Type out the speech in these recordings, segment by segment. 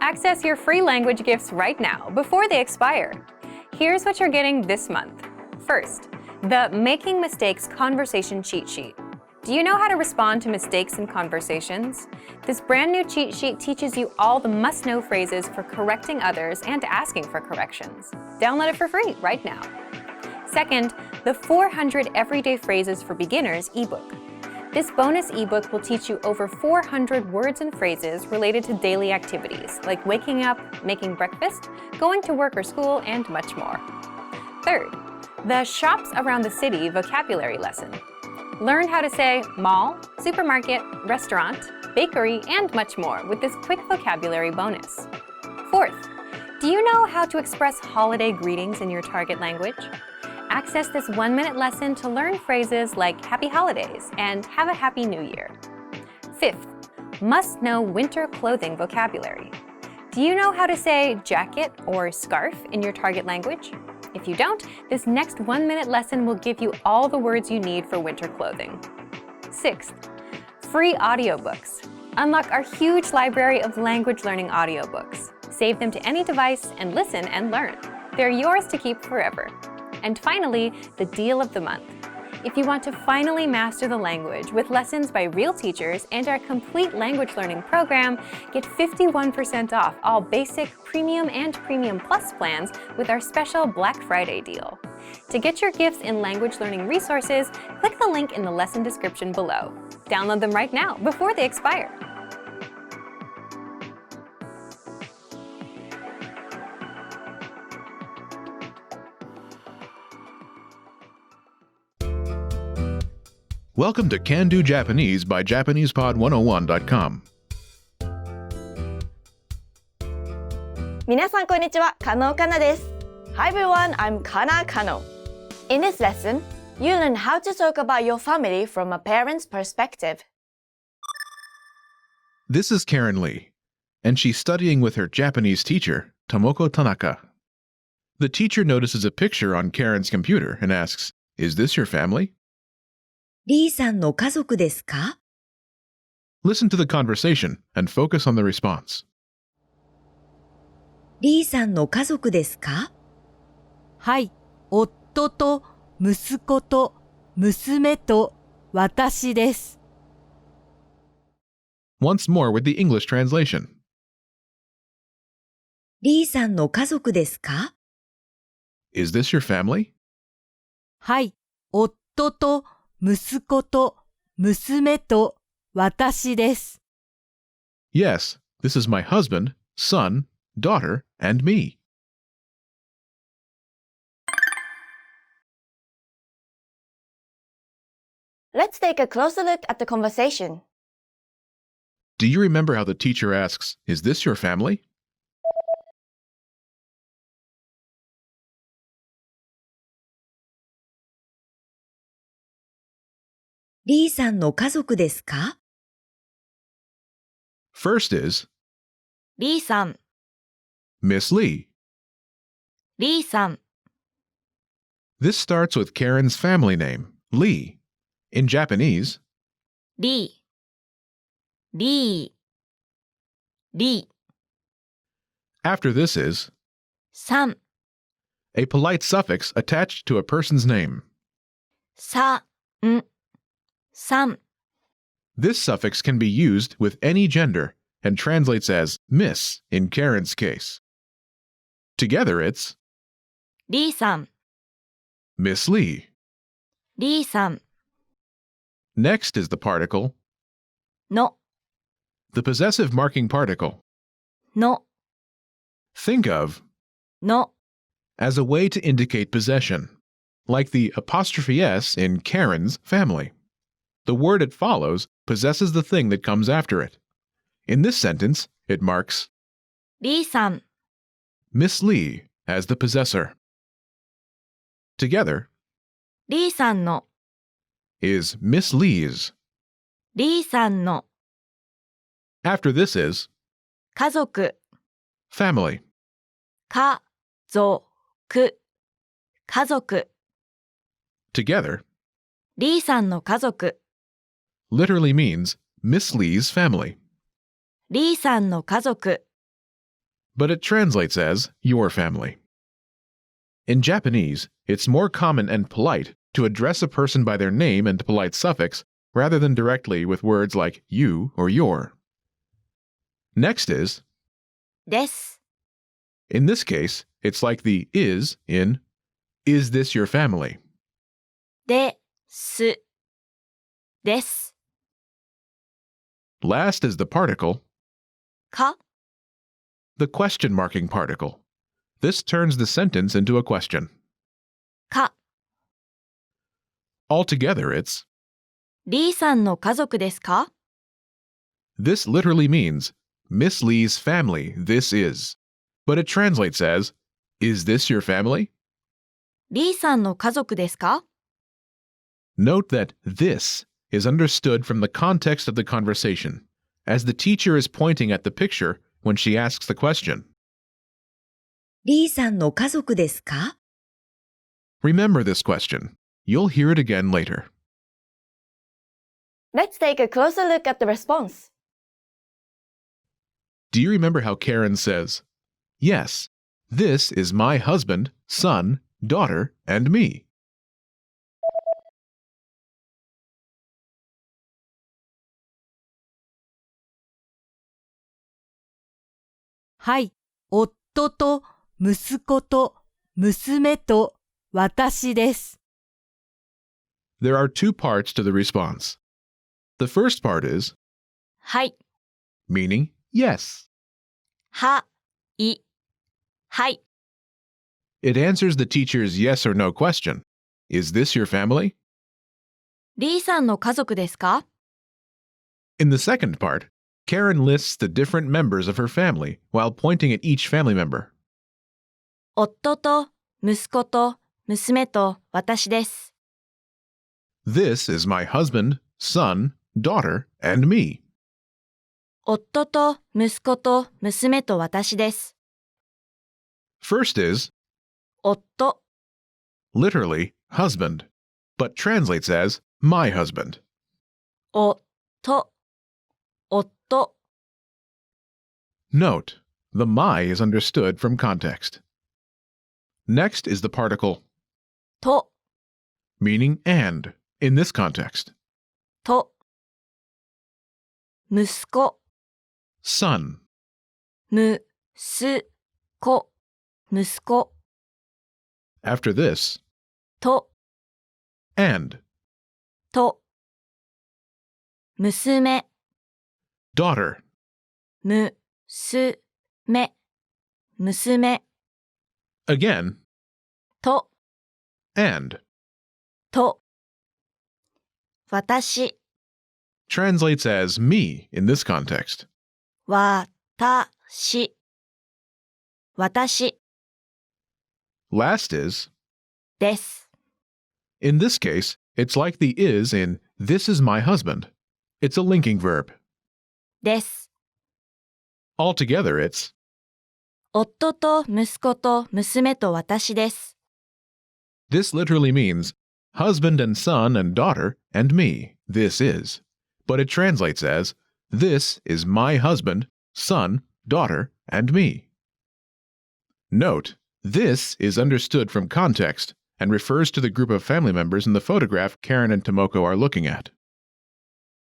Access your free language gifts right now before they expire. Here's what you're getting this month. First, the Making Mistakes Conversation Cheat Sheet. Do you know how to respond to mistakes in conversations? This brand new cheat sheet teaches you all the must-know phrases for correcting others and asking for corrections. Download it for free right now. Second, the 400 Everyday Phrases for Beginners ebook. This bonus ebook will teach you over 400 words and phrases related to daily activities like waking up, making breakfast, going to work or school, and much more. Third, the Shops Around the City vocabulary lesson. Learn how to say mall, supermarket, restaurant, bakery, and much more with this quick vocabulary bonus. Fourth, do you know how to express holiday greetings in your target language? Access this 1-minute lesson to learn phrases like Happy Holidays and Have a Happy New Year. Fifth, must-know winter clothing vocabulary. Do you know how to say jacket or scarf in your target language? If you don't, this next 1-minute lesson will give you all the words you need for winter clothing. Sixth, free audiobooks. Unlock our huge library of language learning audiobooks. Save them to any device and listen and learn. They're yours to keep forever. And finally, the deal of the month. If you want to finally master the language with lessons by real teachers and our complete language learning program, get 51% off all basic, premium, and premium plus plans with our special Black Friday deal. To get your gifts in language learning resources, click the link in the lesson description below. Download them right now before they expire. Welcome to Can Do Japanese by JapanesePod101.com. 皆さんこんにちは、加納かなです。Hi everyone, I'm Kana Kano. In this lesson, you learn how to talk about your family from a parent's perspective. This is Karen Lee, and she's studying with her Japanese teacher, Tomoko Tanaka. The teacher notices a picture on Karen's computer and asks, "Is this your family?" リーさんの家族ですか? Listen to the conversation and focus on the response. リーさんの家族ですか? はい、夫と息子と娘と私です。Once more with the English translation. リーさんの家族ですか? Is this your family? はい、夫と息子と娘と私です。Yes, this is my husband, son, daughter, and me. Let's take a closer look at the conversation. Do you remember how the teacher asks, "Is this your family?" リーさんの家族ですか? First is リーさん、 Miss Lee. リーさん、 This starts with Karen's family name, Lee. In Japanese, リー、リー、リー、 after this is さん、 a polite suffix attached to a person's name. さん、さん。 This suffix can be used with any gender and translates as Miss in Karen's case. Together it's リーさん、 Miss Lee. リーさん Next is the particle の、 the possessive marking particle. の、 Think of の、 as a way to indicate possession, like the apostrophe S in Karen's family. The word it follows possesses the thing that comes after it. In this sentence, it marks リーさん、 Miss Lee as the possessor. Together リーさんの、 is Miss Lee's. リーさんの After this is 家族、 family. 家族、家族、 Together リーさんの家族、 literally means Miss Lee's family. リーさんの家族。but it translates as your family. In Japanese, it's more common and polite to address a person by their name and polite suffix rather than directly with words like you or your. Next is, です。 in this case, it's like the is in Is this your family? です。です。 Last is the particle, か the question marking particle. This turns the sentence into a question. か Altogether, it's リーさんの家族ですか This literally means Miss Lee's family, this is. But it translates as Is this your family? リーさんの家族ですか Note that this is understood from the context of the conversation, as the teacher is pointing at the picture when she asks the question. リーさんの家族ですか Remember this question. You'll hear it again later. Let's take a closer look at the response. Do you remember how Karen says, Yes, this is my husband, son, daughter, and me? はい、夫と息子と娘と私です。There are two parts to the response. The first part is はい。 meaning yes. はい。はい。 It answers the teacher's yes or no question. Is this your family? リーさんの家族ですか In the second part, Karen lists the different members of her family while pointing at each family member. 夫と息子と娘と私です。 This is my husband, son, daughter, and me. 夫と息子と娘と私です。 First is 夫、 literally husband, but translates as my husband. 夫、夫、 Note, the my is understood from context. Next is the particle と、 meaning and in this context. と、息子、 Son, む、す、こ、息子、 after this, と、 and, と、娘、 daughter, む、す、め、娘、 again, と、 and, と、私、 translates as me in this context. わたし、私 Last is, です。 in this case, it's like the is in this is my husband. It's a linking verb. です。 Altogether, it's 夫と息子と娘と私です。 this literally means husband and son and daughter and me. This is. But it translates as this is my husband, son, daughter, and me. Note, this is understood from context and refers to the group of family members in the photograph Karen and Tomoko are looking at.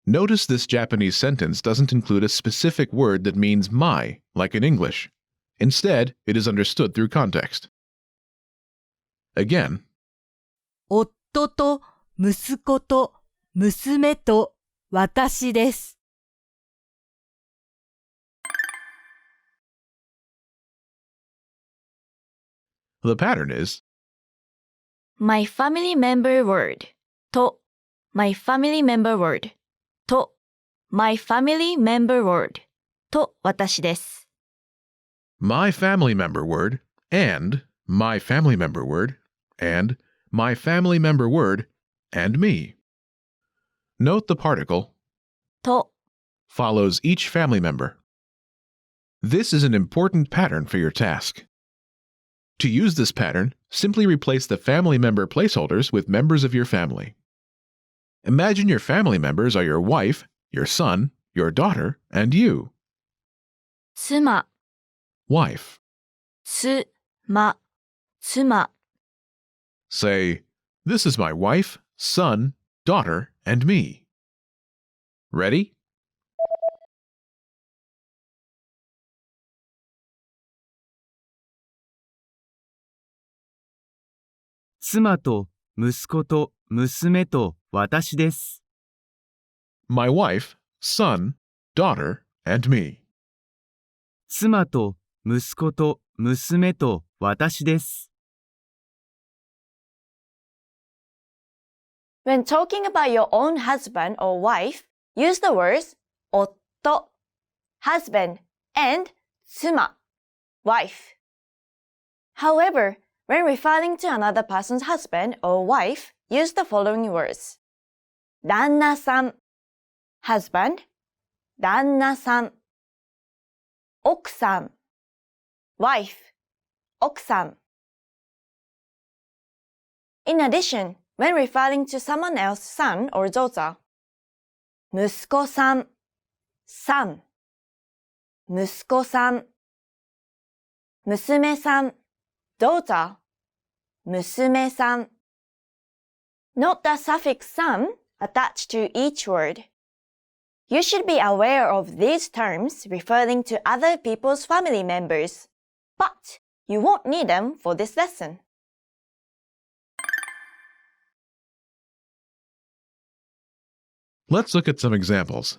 Notice this Japanese sentence doesn't include a specific word that means my, like in English. Instead, it is understood through context. Again, 夫と息子と娘と私です。the pattern is My family member word と My family member word と My family member word と私です。 my family member word and my family member word and my family member word and me. Note the particle と follows each family member. This is an important pattern for your task. To use this pattern, simply replace the family member placeholders with members of your family. Imagine your family members are your wife, your son, your daughter, and you. 妻、wife. つ、ま、妻。 Say, this is my wife, son, daughter, and me. Ready? 妻と息子と娘と私です。My wife, son, daughter, and me. 妻と息子と娘と私です。When talking about your own husband or wife, use the words 夫 husband and 妻 wife. However, when referring to another person's husband or wife, use the following words. 旦那さん husband 旦那さん奥さん wife 奥さん In addition, when referring to someone else's son or daughter, 息子さん son 息子さん娘さん daughter 娘さん Note the suffix "san" attached to each word. You should be aware of these terms referring to other people's family members, but you won't need them for this lesson. Let's look at some examples.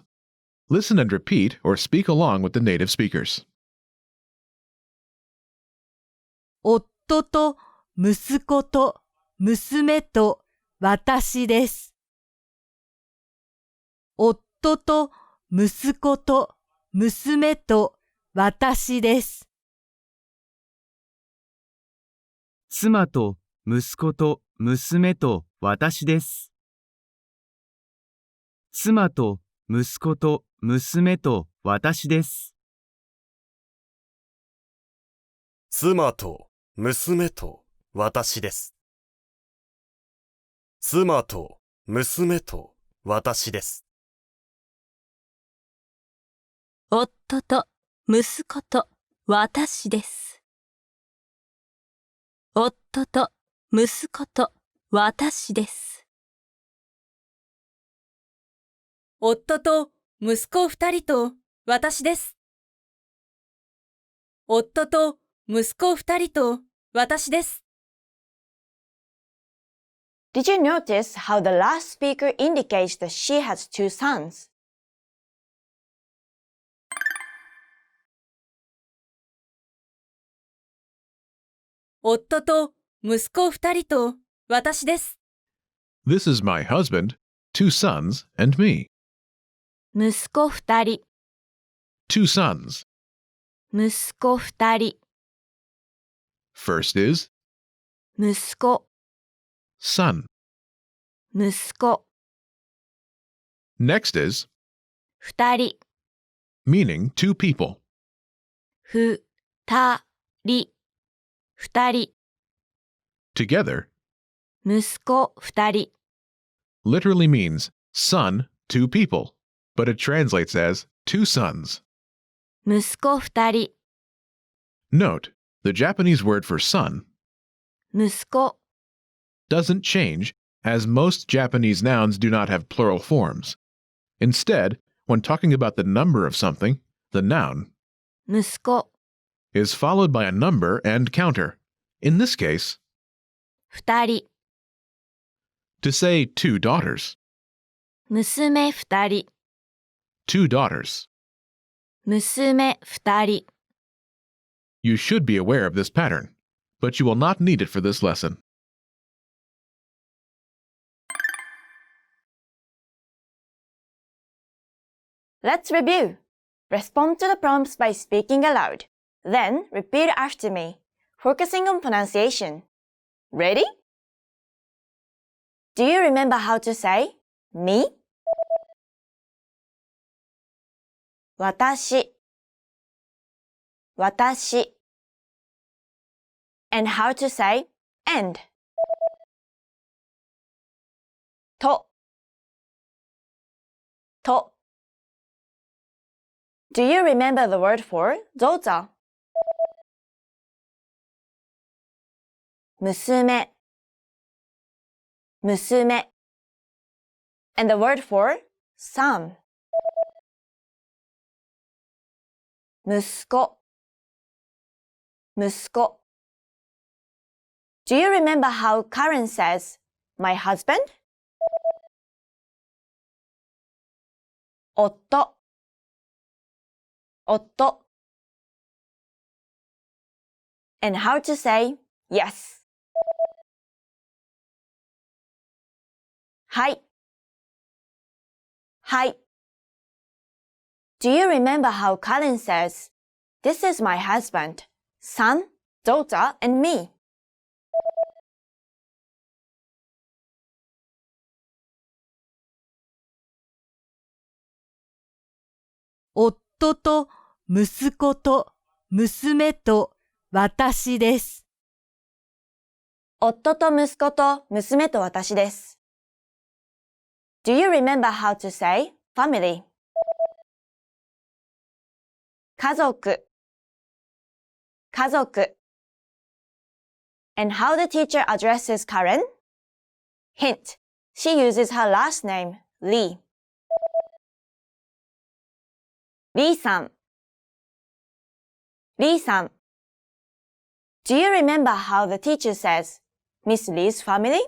Listen and repeat or speak along with the native speakers. 夫と息子と娘と私です。夫と息子と娘と私です。妻と息子と娘と私です。妻と息子と娘と私です。妻と娘と私です。妻と娘と私です。夫と息子と私です。夫と息子と私です。夫と息子2人と私です。夫と息子2人と私です。Did you notice how the last speaker indicates that she has two sons?夫と息子2人と私です。This is my husband, 2 sons, and me. 息子2人 2 sons. 息子2人 First is 息子 son. 息子 Next is 2人 meaning 2 people. ふたり2人 Together 息子2人 literally means son, 2 people, but it translates as 2 sons. 息子2人 Note, the Japanese word for son 息子 doesn't change, as most Japanese nouns do not have plural forms. Instead, when talking about the number of something, the noun 息子 is followed by a number and counter. In this case, 2人 to say 2 daughters, 娘2人 2 daughters. 娘2人 You should be aware of this pattern, but you will not need it for this lesson. Let's review. Respond to the prompts by speaking aloud. Then repeat after me, focusing on pronunciation. Ready? Do you remember how to say me? 私 私 and how to say and? と と Do you remember the word for daughter? 娘、娘。And the word for son. 息子、息子。Do you remember how Karen says, my husband? 夫、夫。And how to say yes. はい、はい。Do you remember how Karen says, this is my husband, son, daughter, and me? 夫と息子と娘と私です。夫と息子と娘と私です。Do you remember how to say family? 家族、家族。And how the teacher addresses Karen? Hint, she uses her last name, Lee. リーさん、リーさん。Do you remember how the teacher says, Miss Lee's family?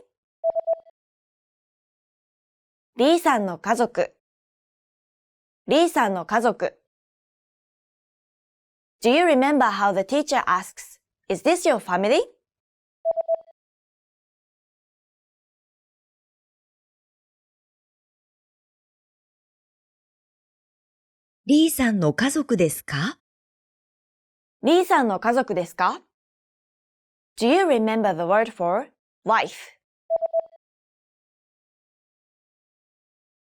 リーさんの家族、リーさんの家族。Do you remember how the teacher asks, is this your family? リーさんの家族ですか？リーさんの家族ですか？ Do you remember the word for wife?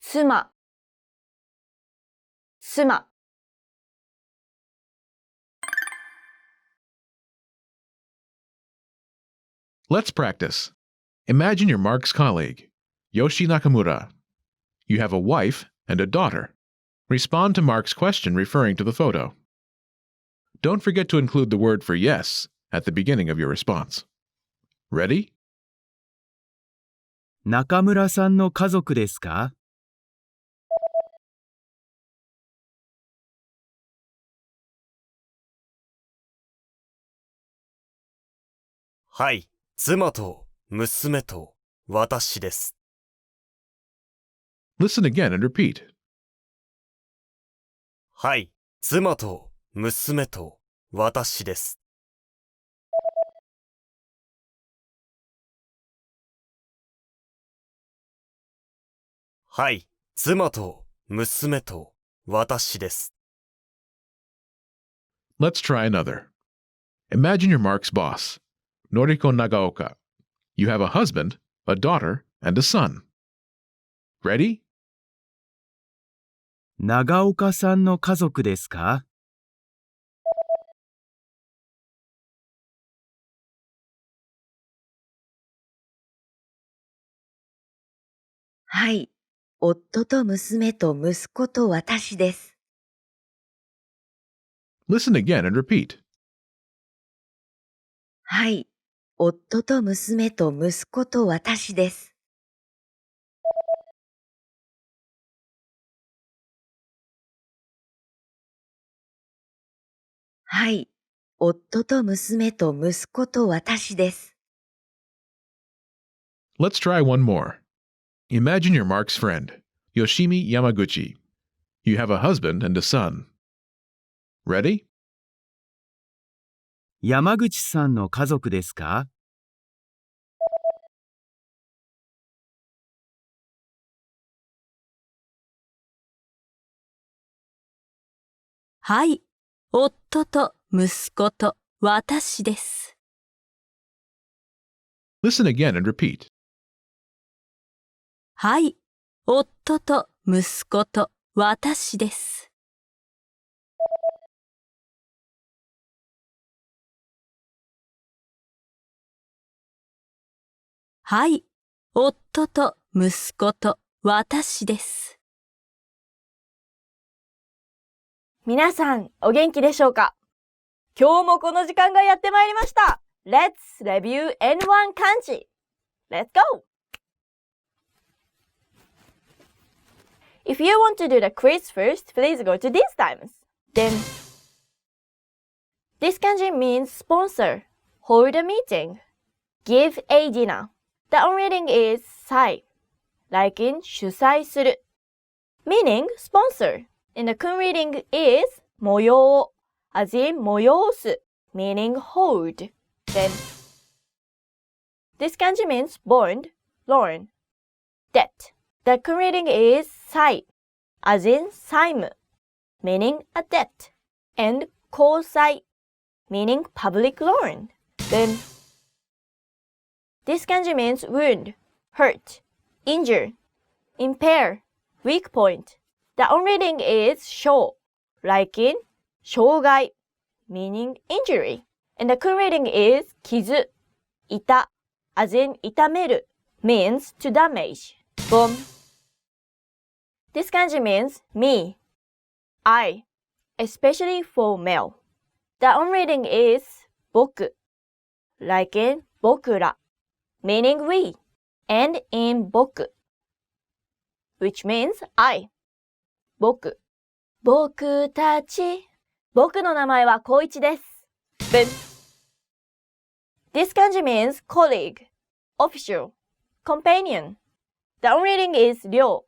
妻、妻。Let's practice. Imagine you're Mark's colleague, Yoshi Nakamura. You have a wife and a daughter. Respond to Mark's question referring to the photo. Don't forget to include the word for yes at the beginning of your response. Ready? 中村さんの家族ですか？はい、妻と娘と私です。Listen again and repeat. はい、妻と娘と私です。はい、妻と娘と私です。Let's try another. Imagine you're Mark's boss, Noriko Nagaoka. You have a husband, a daughter, and a son. Ready? 長岡さんの家族ですか？はい。夫と娘と息子と私です。Listen again and repeat. はい。夫と娘と息子と私です。はい。夫と娘と息子と私です。Let's try one more. Imagine you're Mark's friend, Yoshimi Yamaguchi. You have a husband and a son. Ready? 山口さんの家族ですか？はい、夫と息子と私です。Listen again and repeat. はい、夫と息子と私です。はい、夫と息子と私です。皆さん、お元気でしょうか？今日もこの時間がやってまいりました。let's review N1 kanji. Let's go! If you want to do the quiz first, please go to these times. Then, this kanji means sponsor, hold a meeting, give a dinner. The on reading is 催, like in 主催する, meaning sponsor. And the kun reading is 模様, as in 催す, meaning hold. Then, this kanji means bond, loan, debt. The kun reading is 債, as in 債務, meaning a debt, and 公債, meaning public loan. Then, this kanji means wound, hurt, injure, impair, weak point. The on reading is 傷, like in 傷害, meaning injury. And the kun reading is 傷, 痛, as in 痛める, means to damage. Boom. This kanji means me, I, especially for male. The on reading is 僕, like in 僕ら, meaning we, and in 僕, which means I. 僕。僕たち。僕の名前は光一です。Boom. This kanji means colleague, official, companion. The on reading is 領,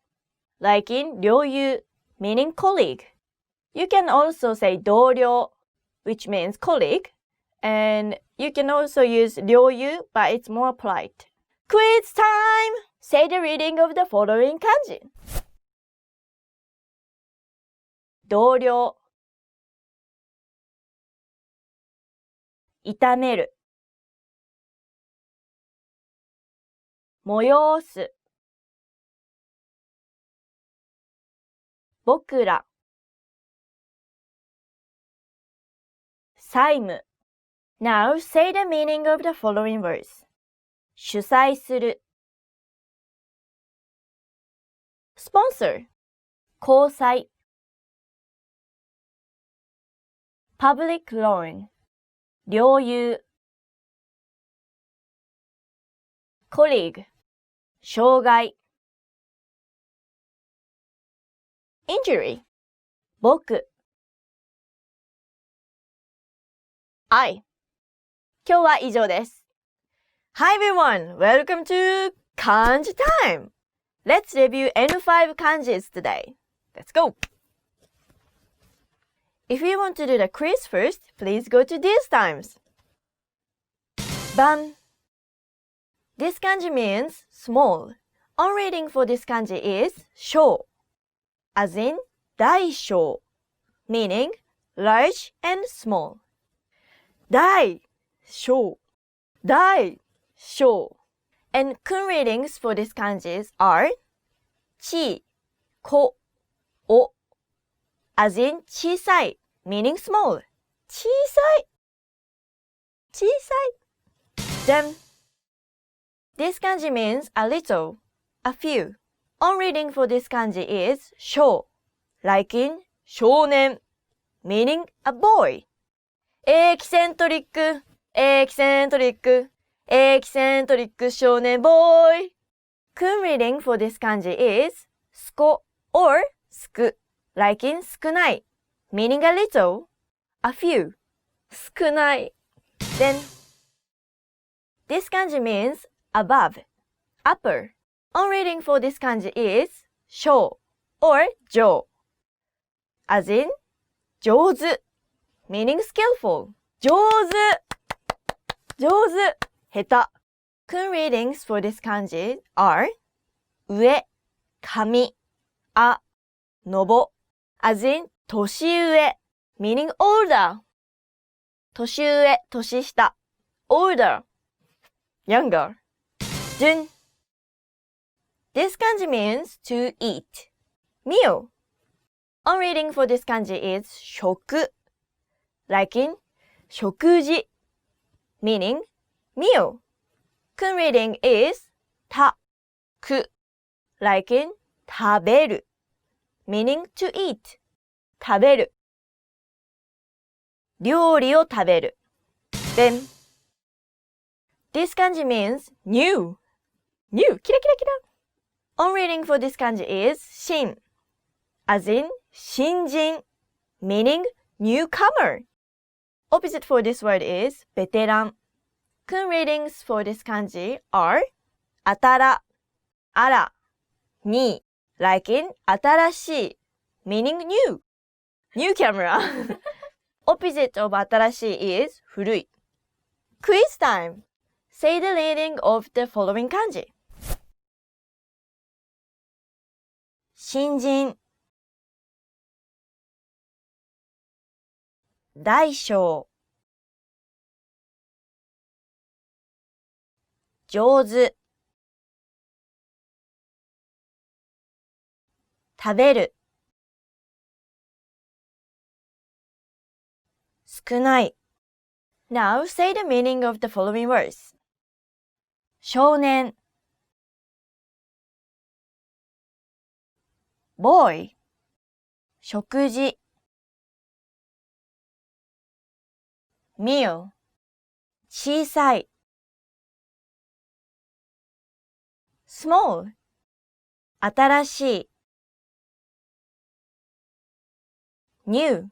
like in 領友, meaning colleague. You can also say 同僚, which means colleague, and you can also use 領友, but it's more polite. Quiz time! Say the reading of the following kanji. 同僚、痛める、催す、僕ら、債務。Now say the meaning of the following words. 主催する、sponsor、交際、public loan、領有、colleague、障害、injury、僕、I。今日は以上です。Hi everyone! Welcome to Kanji time! Let's review N5 kanjis today. Let's go! If you want to do the quiz first, please go to these times. Ban. This kanji means small. On reading for this kanji is 小, as in 大小, meaning large and small. 大小, 大小. And kun readings for these kanjis are ち、こ、お, as in 小さい, meaning small. 小さい、小さい. Then, this kanji means a little, a few. On reading for this kanji is 少, like in 少年, meaning a boy. エキセントリック、エキセントリック、エキセントリック少年ボーイ。Kun reading for this kanji is すこ or すく、like in 少ない、meaning a little, a few, 少ない。Then, this kanji means above, upper. On reading for this kanji is 上 or 上, as in 上手, meaning skillful. 上手、上手、下手。Kun readings for this kanji are 上、上、あ、のぼ、as in 年上、meaning older. 年上、年下、older, younger. Jun. This kanji means to eat, meal. On reading for this kanji is 食, like in 食事, meaning meal. Kun reading is た、く, like in 食べる, meaning to eat, 食べる。料理を食べる。Then, This kanji means new. New. キラキラキラ。On reading for this kanji is 新 as in 新人 meaning newcomer. Opposite for this word is ベテラン。Kun readings for this kanji are あたら、あら、に like in 新しい meaning new. New camera. Opposite of 新しい is 古い。Quiz time. Say the reading of the following kanji. 新人大小上手食べる少ない。 Now say the meaning of the following words. 少年 boy 食事 meal 小さい small 新しい new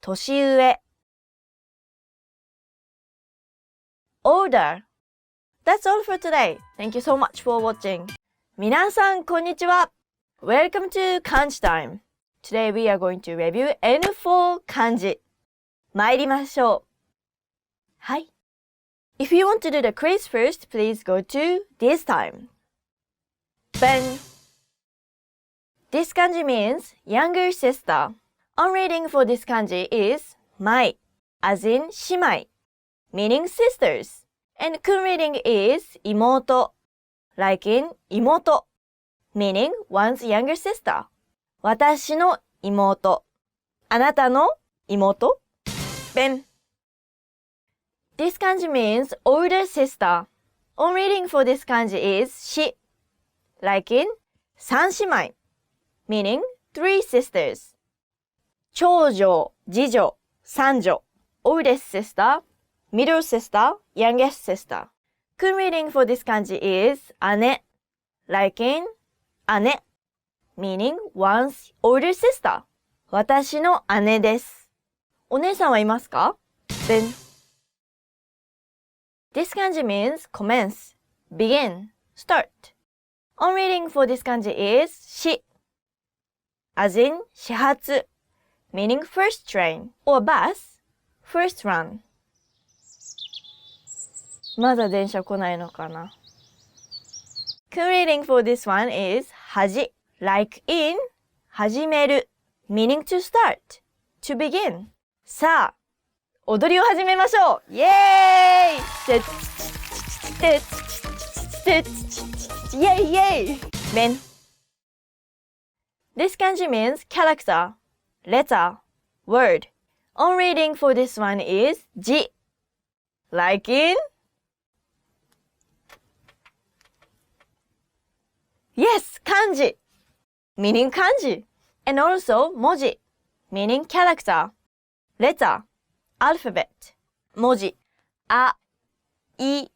年上 older. That's all for today. Thank you so much for watching. 皆さんこんにちは。Welcome to Kanji time. Today we are going to review N4 kanji. 参りましょう。はい。If you want to do the quiz first, please go to this time. Ben. This kanji means younger sister. On reading for this kanji is mai, as in 姉妹 meaning sisters. And kun reading is 妹 like in 妹 meaning one's younger sister. 私の妹あなたの妹 Ben. This kanji means older sister. On reading for this kanji is し like in 三姉妹 meaning three sisters. 長女、次女、三女 oldest sister, middle sister, youngest sister. Kun reading for this kanji is 姉 like in 姉 meaning one's older sister. 私の姉です。お姉さんはいますか Ben. This kanji means commence, begin, start. On reading for this kanji is し as in 始発 meaning first train or bus, first run. まだ電車来ないのかな Kun reading for this one is はじ like in 始める meaning to start, to begin. さあ、踊りを始めましょうイエーイせっせっせっイエイイエイ Ben. This kanji means character, letter, word. On reading for this one is じ like in Yes, kanji meaning kanji. And also 文字 meaning character, letter, alphabet. 文字あ、い、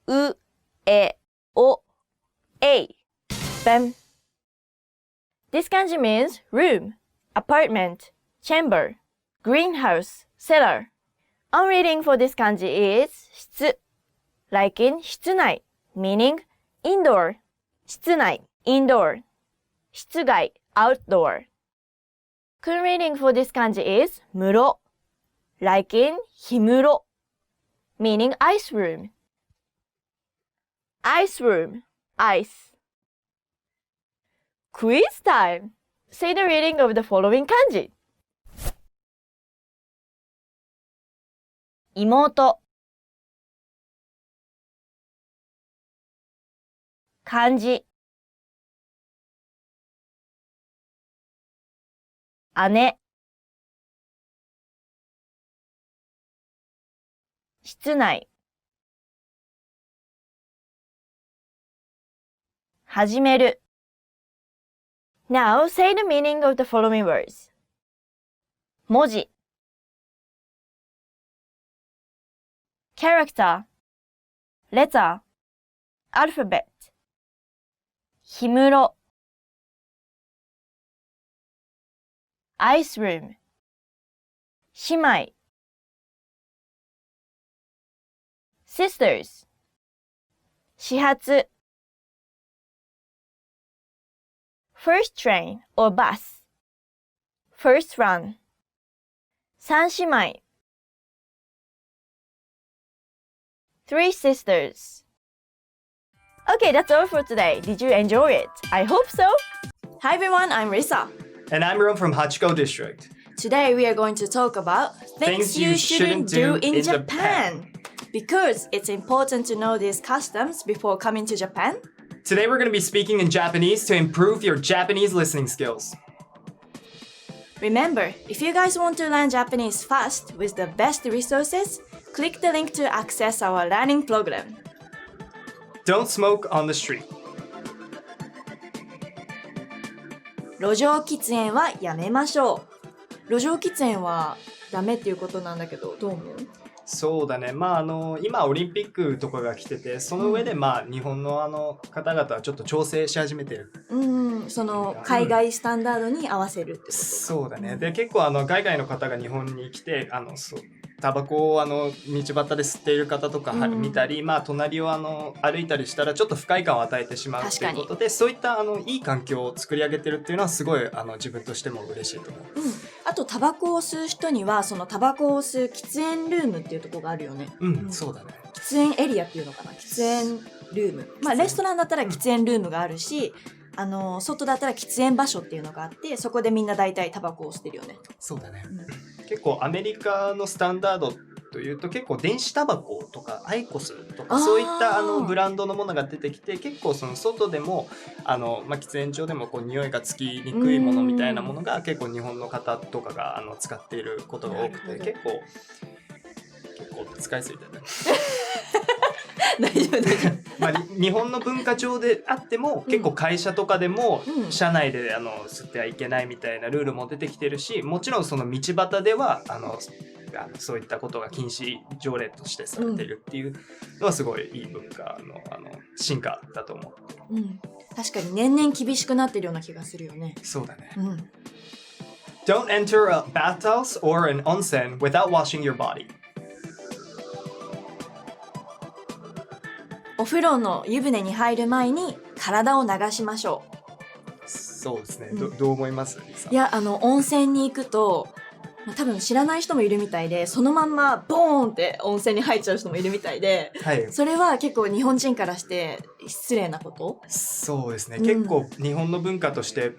う、え、お、え。Ben. This kanji means room, apartment, chamber, greenhouse, cellar. On reading for this kanji is 室 like in 室内 meaning indoor. 室内 indoor. 室外 outdoor. Kun reading for this kanji is 室 like in 氷室 meaning ice room. Ice room, ice. Quiz time! Say the reading of the following kanji. 妹漢字姉室内始める Now say the meaning of the following words. 文字 character letter, alphabet, 氷室 ice room, 姉妹 sisters, 始発 first train or bus, first run, 三姉妹 three sisters. Okay, that's all for today. Did you enjoy it? I hope so. Hi everyone, I'm Risa. And I'm Ron from Hachiko District. Today we are going to talk about things you shouldn't do in Japan. Because it's important to know these customs before coming to Japan. Today we're going to be speaking in Japanese to improve your Japanese listening skills. Remember, if you guys want to learn Japanese fast with the best resources, click the link to access our learning program. Don't smoke on the street. 路上喫煙はやめましょう。路上喫煙はダメっていうことなんだけど、どう思う？そうだね。今オリンピックとかが来てて、その上で日本の方々はちょっと調整し始めてる。その海外スタンダードに合わせるってこと。そうだね。で、結構海外の方が日本に来て、タバコを道端で吸っている方とか見たり、隣を歩いたりしたらちょっと不快感を与えてしまうということで、そういったいい環境を作り上げてるっていうのはすごい自分としても嬉しいと思う。あとタバコを吸う人にはそのタバコを吸う喫煙ルームっていうところがあるよね。そうだね。喫煙エリアっていうのかな。喫煙ルーム。レストランだったら喫煙ルームがあるし、外だったら喫煙場所っていうのがあって、そこでみんな大体タバコを吸ってるよね。そうだね。結構アメリカのスタンダードというと結構電子タバコとかアイコスとかそういったブランドのものが出てきて、結構その外でも喫煙所でも匂いがつきにくいものみたいなものが結構日本の方とかが使っていることが多くて、結構使いすぎたね。大丈夫日本の文化上であっても、結構会社とかでも社内で吸ってはいけないみたいなルールも出てきてるし、もちろんその道端ではそういったことが禁止条例としてされてるっていうのはすごいいい文化の進化だと思う。確かに年々厳しくなってるような気がするよね。そうだね。Don't enter a bathhouse or an onsen without washing your body. お風呂の湯船に入る前に体を流しましょう。そうですね。どう思います？いや、温泉に行くと、多分知らない人もいるみたいで、そのまんまボーンって温泉に入っちゃう人もいるみたいで、それは結構日本人からして失礼なこと？そうですね。結構日本の文化として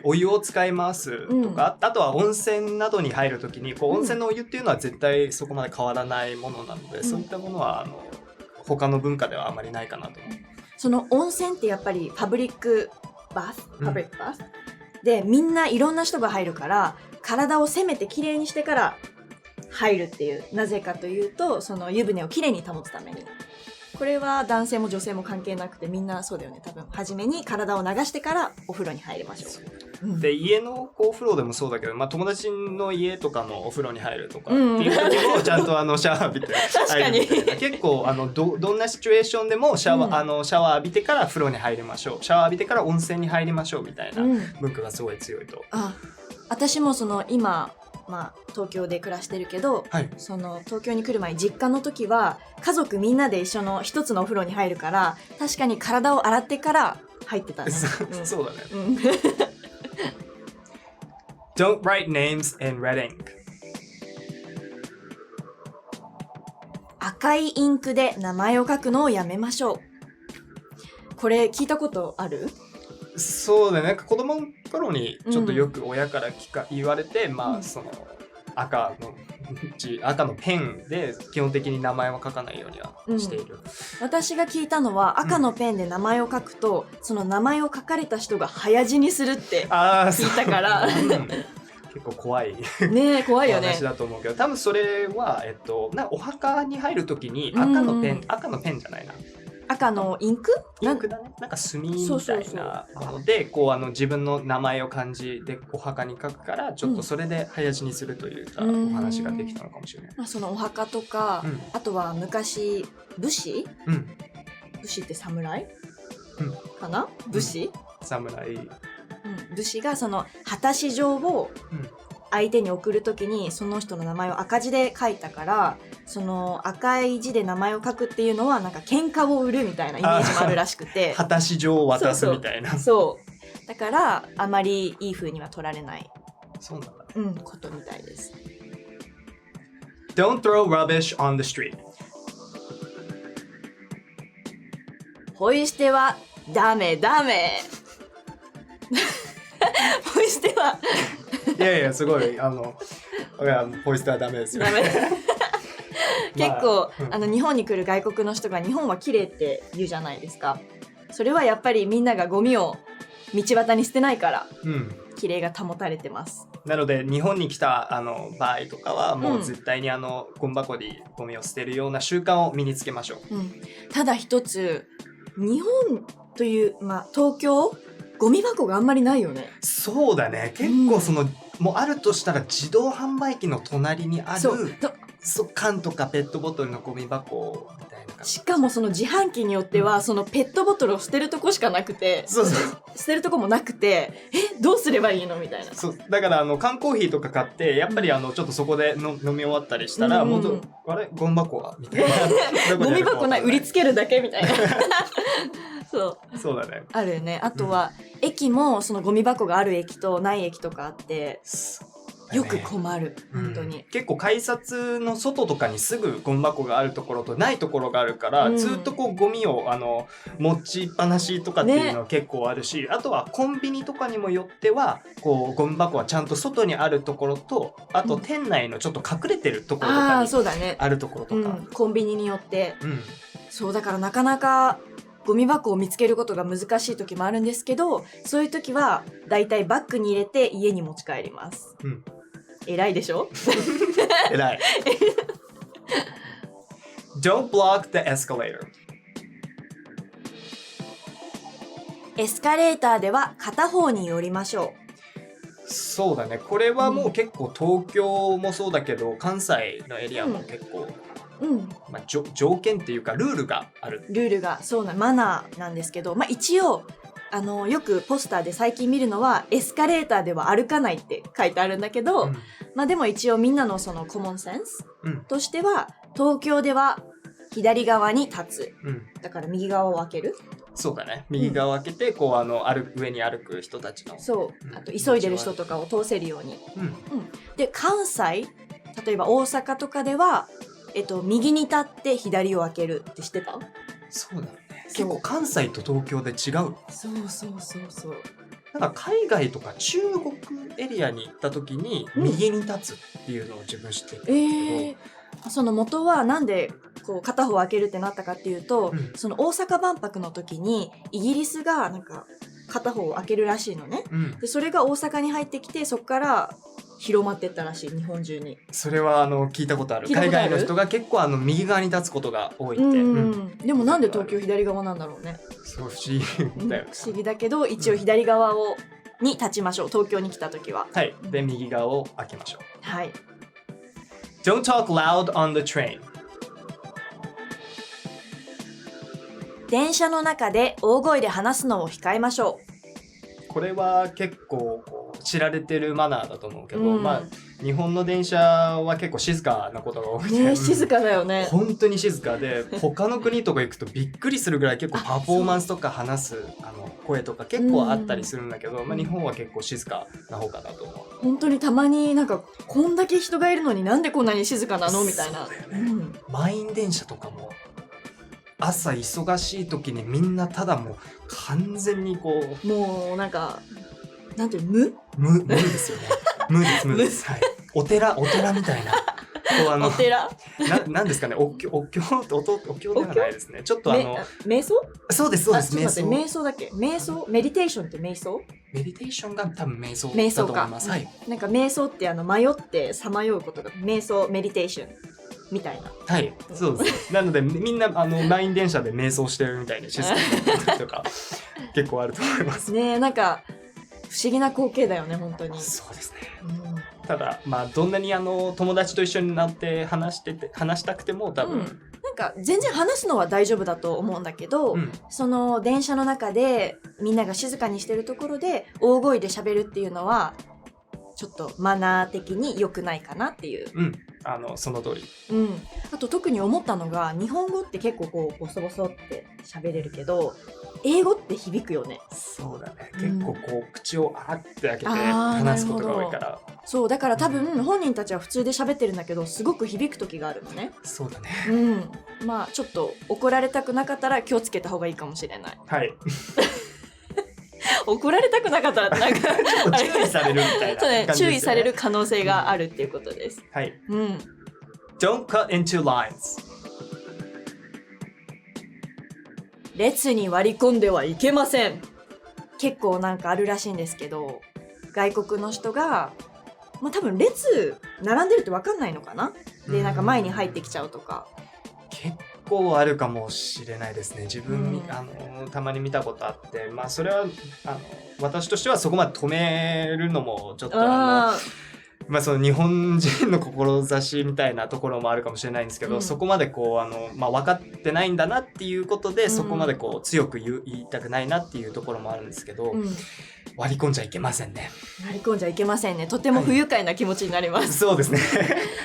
お湯を使いますとか、あとは温泉などに入るときに温泉のお湯っていうのは絶対そこまで変わらないものなので、そういったものは他の文化ではあまりないかなと思う。その温泉ってやっぱりパブリックバスで、みんないろんな人が入るから体をせめてきれいにしてから入るっていう。なぜかというと、その湯船をきれいに保つために。これは男性も女性も関係なくて、みんなそうだよね。多分初めに体を流してからお風呂に入りましょう。で、家のお風呂でもそうだけど、友達の家とかのお風呂に入るとかっていう時もちゃんとシャワー浴びて入るみたいな。結構どんなシチュエーションでもシャワー浴びてから風呂に入りましょう、シャワー浴びてから温泉に入りましょうみたいな文化がすごい強いと。私も今東京で暮らしてるけど、その東京に来る前、実家の時は家族みんなで一緒の一つのお風呂に入るから、確かに体を洗ってから入ってたね。そうだね。Don't write names in red ink. 赤いインクで名前を書くのをやめましょう。これ聞いたことある？そうだね。子供の頃にちょっとよく親から言われて、その赤のペンで基本的に名前は書かないようにはしている。私が聞いたのは、赤のペンで名前を書くと、その名前を書かれた人が早死にするって聞いたから。結構怖いね、怖いよね。話だと思うけど、多分それはお墓に入るときに赤のペンじゃないな。赤のインクだね。なんか墨みたいなもので、自分の名前を漢字でお墓に書くから、ちょっとそれで早死にするというお話ができたのかもしれない。そのお墓とか、あとは昔武士うん。武士って侍、うんかな武士、侍。うん、武士がその果たし状をうん。相手に送るときにその人の名前を赤字で書いたから、その赤い字で名前を書くっていうのはなんか喧嘩を売るみたいなイメージもあるらしくて果たし状を渡すみたいな。そうだからあまりいい風には取られない、そうなんだ。ことみたいです。 Don't throw rubbish on the street. ポイ捨てはダメダメポイ捨てはいやいや、すごい、いや、ポイ捨てはダメですよ。ダメ結構、まあ日本に来る外国の人が日本は綺麗って言うじゃないですか。それはやっぱりみんながゴミを道端に捨てないからうん。綺麗が保たれてます。なので日本に来た場合とかはもう絶対にゴミ箱にゴミを捨てるような習慣を身につけましょう。ただ一つ、日本という、東京ゴミ箱があんまりないよね。そうだね。結構もうあるとしたら自動販売機の隣にある缶とかペットボトルのゴミ箱みたいな感じ。しかもその自販機によってはそのペットボトルを捨てるとこしかなくて、そう捨てるとこもなくて、どうすればいいのみたいな。そうだから缶コーヒーとか買ってやっぱりちょっとそこで飲み終わったりしたら、もうあれゴミ箱はみたいなゴミ箱ない、売りつけるだけみたいなそうだね。あるよね。あとは、駅もそのゴミ箱がある駅とない駅とかあって、よく困る、本当に。結構改札の外とかにすぐゴミ箱があるところとないところがあるから、ずっとこうゴミを持ちっぱなしとかっていうのは結構あるし、あとはコンビニとかにもよってはこうゴミ箱はちゃんと外にあるところと、あと店内のちょっと隠れてるところとかにあるところとか、コンビニによって、そうだからなかなかゴミ箱を見つけることが難しい時もあるんですけど、そういう時はだいたいバッグに入れて家に持ち帰ります。偉いでしょ偉い。Don't block the escalator. エスカレーターでは片方に寄りましょう。そうだね。これはもう結構東京もそうだけど、関西のエリアも結構、条件っていうかルールがある。ルールがマナーなんですけど、一応よくポスターで最近見るのはエスカレーターでは歩かないって書いてあるんだけど、でも一応みんなのそのコモンセンスとしては、東京では左側に立つ、だから右側を開ける。そうだね。右側を開けて、こう上に歩く人たちの、あと急いでる人とかを通せるように。で関西、例えば大阪とかでは右に立って左を開けるって知ってた？そうだね。結構関西と東京で違う。そう。なんか海外とか中国エリアに行った時に右に立つっていうのを自分知ってるんですけど、その元はなんでこう片方開けるってなったかっていうと、その大阪万博の時にイギリスがなんか片方開けるらしいのね。でそれが大阪に入ってきて、そこから広まってったらしい、日本中に。それは聞いたことある。海外の人が結構右側に立つことが多いって。でもなんで東京左側なんだろうね。すごい不思議だよね。不思議だけど、一応左側に立ちましょう、東京に来た時は。はい。で右側を開けましょう。はい。 Don't talk loud on the train. 電車の中で大声で話すのを控えましょう。これは結構知られてるマナーだと思うけど、日本の電車は結構静かなことが多くて、静かだよね。本当に静かで、他の国とか行くとびっくりするぐらい結構パフォーマンスとか話す声とか結構あったりするんだけど、日本は結構静かな方かなと思う。本当にたまになんかこんだけ人がいるのになんでこんなに静かなのみたいな。そうだよね。満員電車とかも朝忙しい時にみんなただもう完全にもうなんかなんていう無ですよね。無です。はい。お寺みたいな。お寺なんですかね。お経ではないですね。ちょっと瞑想？そうです。瞑想だっけ？瞑想？メディテーションって瞑想？メディテーションが多分瞑想だと思います。はい。なんか瞑想って迷ってさまようことが瞑想、メディテーションみたいな。はい、そうです。なのでみんな満員電車で瞑想してるみたいで静かにとか結構あると思いますね。なんか不思議な光景だよね、本当に。そうですね。ただどんなに友達と一緒になって話したくても多分、なんか全然話すのは大丈夫だと思うんだけど、その電車の中でみんなが静かにしてるところで大声で喋るっていうのはちょっとマナー的に良くないかなっていう。その通り。あと特に思ったのが、日本語って結構こうボソボソって喋れるけど、英語って響くよね。そうだね。結構こう口をあって開けて話すことが多いから。そうだから多分本人たちは普通で喋ってるんだけど、すごく響く時があるのね。そうだね。まあちょっと怒られたくなかったら気をつけた方がいいかもしれない。はい。怒られたくなかったらなんか注意されるみたいな感じですよね。注意される可能性があるっていうことです。はい。Don't cut into lines. 列に割り込んではいけません。結構なんかあるらしいんですけど、外国の人が、多分列並んでるって分かんないのかな。でなんか前に入ってきちゃうとか。結構あるかもしれないですね。自分、たまに見たことあって、それは私としてはそこまで止めるのもちょっとその日本人の志みたいなところもあるかもしれないんですけど、そこまでこう分かってないんだなっていうことで、そこまでこう強く言いたくないなっていうところもあるんですけど、割り込んじゃいけませんね。割り込んじゃいけませんね。とても不愉快な気持ちになります。そうですね。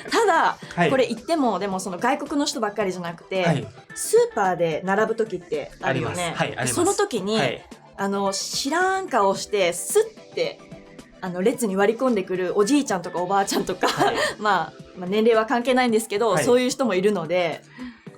ただ、これ言ってもでもその外国の人ばっかりじゃなくて、スーパーで並ぶ時ってあるよね。その時に、知らん顔してスッて列に割り込んでくるおじいちゃんとかおばあちゃんとか、年齢は関係ないんですけど、そういう人もいるので。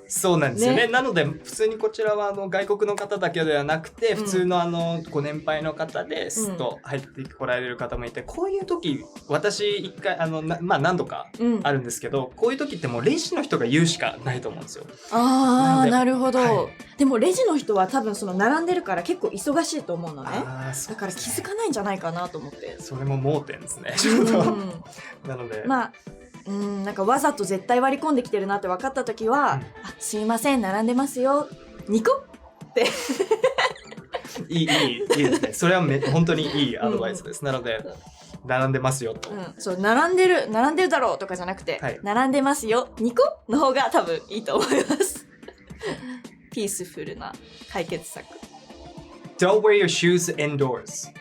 そうなんですよね。なので普通にこちらは外国の方だけではなくて、普通のご年配の方ですっと入ってこられる方もいて、こういう時私一回何度かあるんですけど、こういう時ってもうレジの人が言うしかないと思うんですよ。なるほど。でもレジの人は多分その並んでるから結構忙しいと思うのね。だから気づかないんじゃないかなと思って。それも盲点ですね。ちょっとなのでなんかわざと絶対割り込んできてるなって分かった時は、すいません並んでますよ2個っていいですね。それは本当にいいアドバイスです。なので並んでますよと、そう並んでるだろうとかじゃなくて、並んでますよ2個の方が多分いいと思いますピースフルな解決策。 Don't wear your shoes indoors.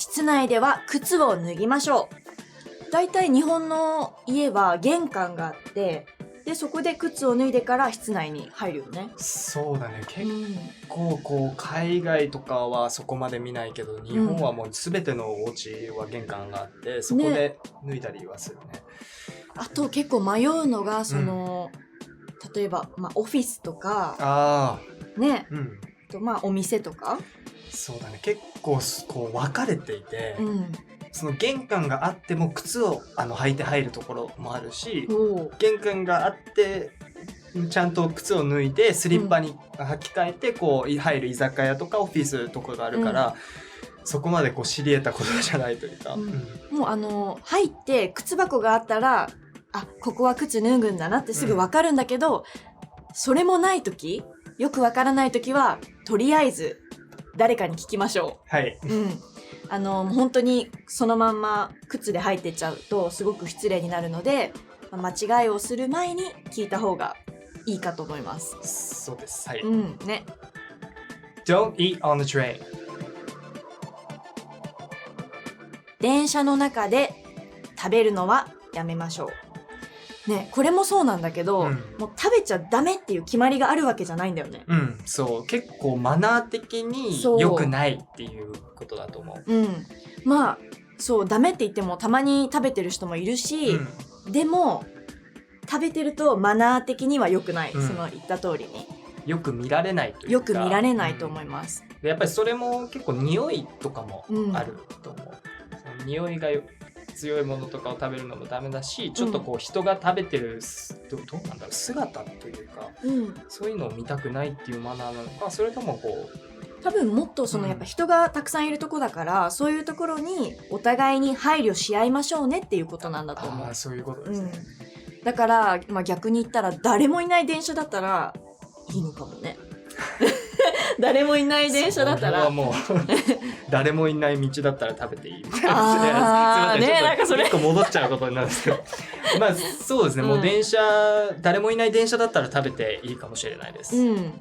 室内では靴を脱ぎましょう。だいたい日本の家は玄関があって、でそこで靴を脱いでから室内に入るよね。そうだね。結構こう海外とかはそこまで見ないけど、日本はもう全てのお家は玄関があって、そこで脱いだりはするね。あと結構迷うのが例えばオフィスとかとお店とか。そうだね。結構こう分かれていて、その玄関があっても靴を履いて入るところもあるし、玄関があってちゃんと靴を脱いでスリッパに履き替えてこう入る居酒屋とかオフィスとかがあるから、そこまでこう知り得たことじゃないというか、もう入って靴箱があったら、ここは靴脱ぐんだなってすぐ分かるんだけど、それもない時、よく分からない時はとりあえず誰かに聞きましょう。本当にそのまんま靴で入ってっちゃうとすごく失礼になるので、間違いをする前に聞いた方がいいかと思います。そうです。はい。ね。Don't eat on the train. 電車の中で食べるのはやめましょう。ね、これもそうなんだけど、もう食べちゃダメっていう決まりがあるわけじゃないんだよね。そう。結構マナー的に良くないっていうことだと思う。そう、ダメって言ってもたまに食べてる人もいるし、でも食べてるとマナー的には良くない。その言った通りに。よく見られないというか。よく見られないと思います。でやっぱりそれも結構匂いとかもあると思う。その匂いが強いものとかを食べるのもダメだし、ちょっとこう人が食べてるどうなんだろう、姿というか、そういうのを見たくないっていうマナーなのか、それともこう多分もっとやっぱ人がたくさんいるとこだから、そういうところにお互いに配慮し合いましょうねっていうことなんだと思う。そういうことですね。だから、逆に言ったら誰もいない電車だったらいいのかもね誰もいない電車だったらそれはもう誰もいない道だったら食べていいみたいな。あーすいません、ねなんかそれ一個戻っちゃうことになるんですけどまあそうですね、もう電車、誰もいない電車だったら食べていいかもしれないです、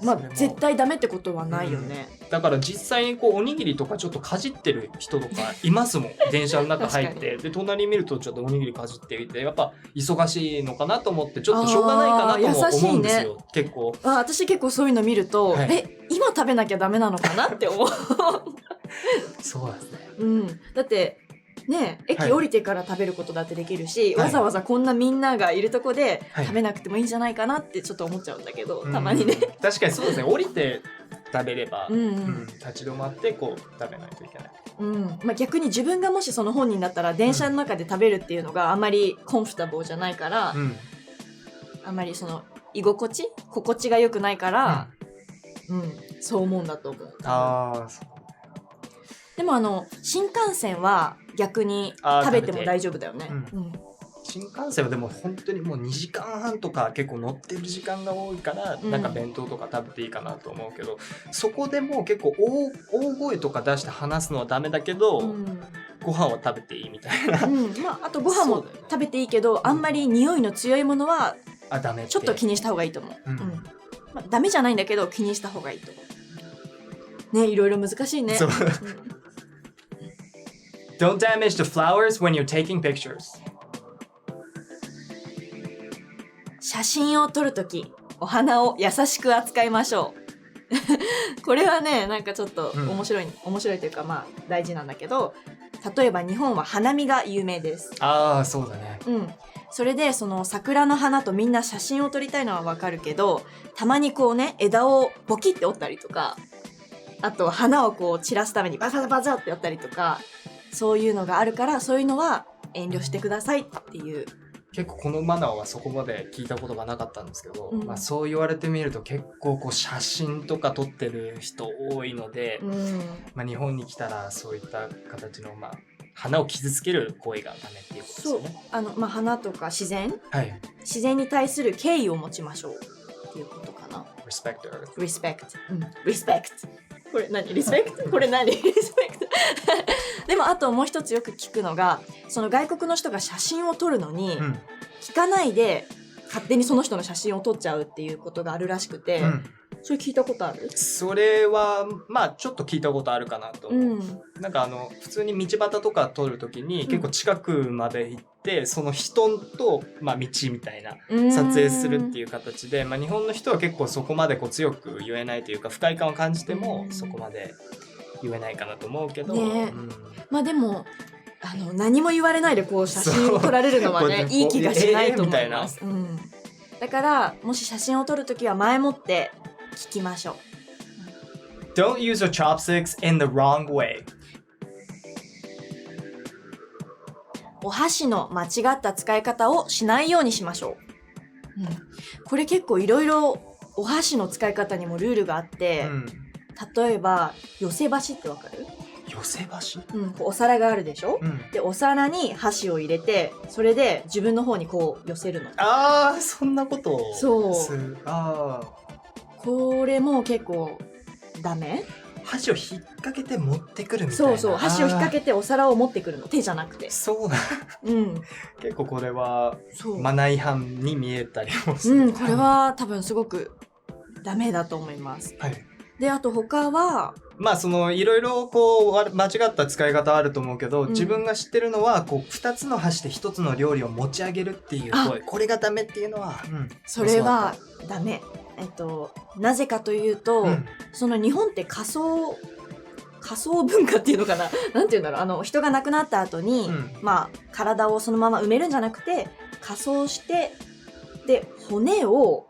まあそれも絶対ダメってことはないよね、だから実際にこうおにぎりとかちょっとかじってる人とかいますもん電車の中入ってで隣見るとちょっとおにぎりかじっていてやっぱ忙しいのかなと思ってちょっとしょうがないかなとも思うんですよ、結構。私結構そういうの見ると、はい今食べなきゃダメなのかなって思うそうですね、だってね駅降りてから食べることだってできるし、わざわざこんなみんながいるとこで食べなくてもいいんじゃないかなってちょっと思っちゃうんだけど、たまにね確かにそうですね、降りて食べれば、立ち止まってこう食べないといけない。まあ、逆に自分がもしその本人だったら電車の中で食べるっていうのがあんまりコンフォタブルじゃないから、あんまりその心地が良くないから、そう思うんだと思う。でも新幹線は逆に食べても大丈夫だよね。新幹線はでも本当にもう2時間半とか結構乗ってる時間が多いから、なんか弁当とか食べていいかなと思うけど、そこでも結構大声とか出して話すのはダメだけど、ご飯は食べていいみたいな、まあ、あとご飯も食べていいけど、あんまり匂いの強いものはダメってちょっと気にした方がいいと思う。まあ、ダメじゃないんだけど気にした方がいいと思うね。いろいろ難しいね。Don't damage the flowers when you're taking pictures. 写真を撮るとき、お花を優しく扱いましょう。これはね、なんかちょっと面白いというか、まあ大事なんだけど、例えば日本は花見が有名です。そうだね。それでその桜の花とみんな写真を撮りたいのはわかるけど、たまにこうね、枝をボキって折ったりとか、あと花をこう散らすためにバサバサってやったりとか、そういうのがあるから、そういうのは遠慮してくださいっていう。結構このマナーはそこまで聞いたことがなかったんですけど、まあ、そう言われてみると結構こう写真とか撮ってる人多いので、まあ、日本に来たらそういった形の、まあ、花を傷つける行為がダメっていうことですよね。そうまあ、花とか自然、自然に対する敬意を持ちましょうっていうことかな。Respect. Respect. これ何？リスペクト？これ何？リスペクト。でもあともう一つよく聞くのが、その外国の人が写真を撮るのに、聞かないで勝手にその人の写真を撮っちゃうっていうことがあるらしくて、それ聞いたことある？それはまあちょっと聞いたことあるかなと思う。なんか普通に道端とか撮るときに結構近くまで行って、その人と、まあ、道みたいな撮影するっていう形で、まあ、日本の人は結構そこまでこう強く言えないというか、不快感を感じてもそこまで言えないかなと思うけど、まあでも何も言われないでこう写真を撮られるのはねいい気がしないと思います。だからもし写真を撮るときは前もって聞きましょう。Don't use your chopsticks in the wrong way. お箸の間違った使い方をしないようにしましょう。これ結構いろいろお箸の使い方にもルールがあって、例えば寄せ箸ってわかる？寄せ箸？お皿があるでしょ、でお皿に箸を入れて、それで自分の方にこう寄せるの。そんなことをする。これも結構ダメ？箸を引っ掛けて持ってくるみたいな。そう箸を引っ掛けてお皿を持ってくるの、手じゃなくて。そうだ。結構これはマナー違反に見えたりもする。これは多分すごくダメだと思います。であと他はまあいろいろこう間違った使い方あると思うけど、自分が知ってるのはこう2つの箸で1つの料理を持ち上げるっていうこれがダメっていうのは、それはダメ。なぜかというと、その日本って仮想文化っていうのかな、なんていうんだろう、人が亡くなった後に、まあ体をそのまま埋めるんじゃなくて仮装して、で骨を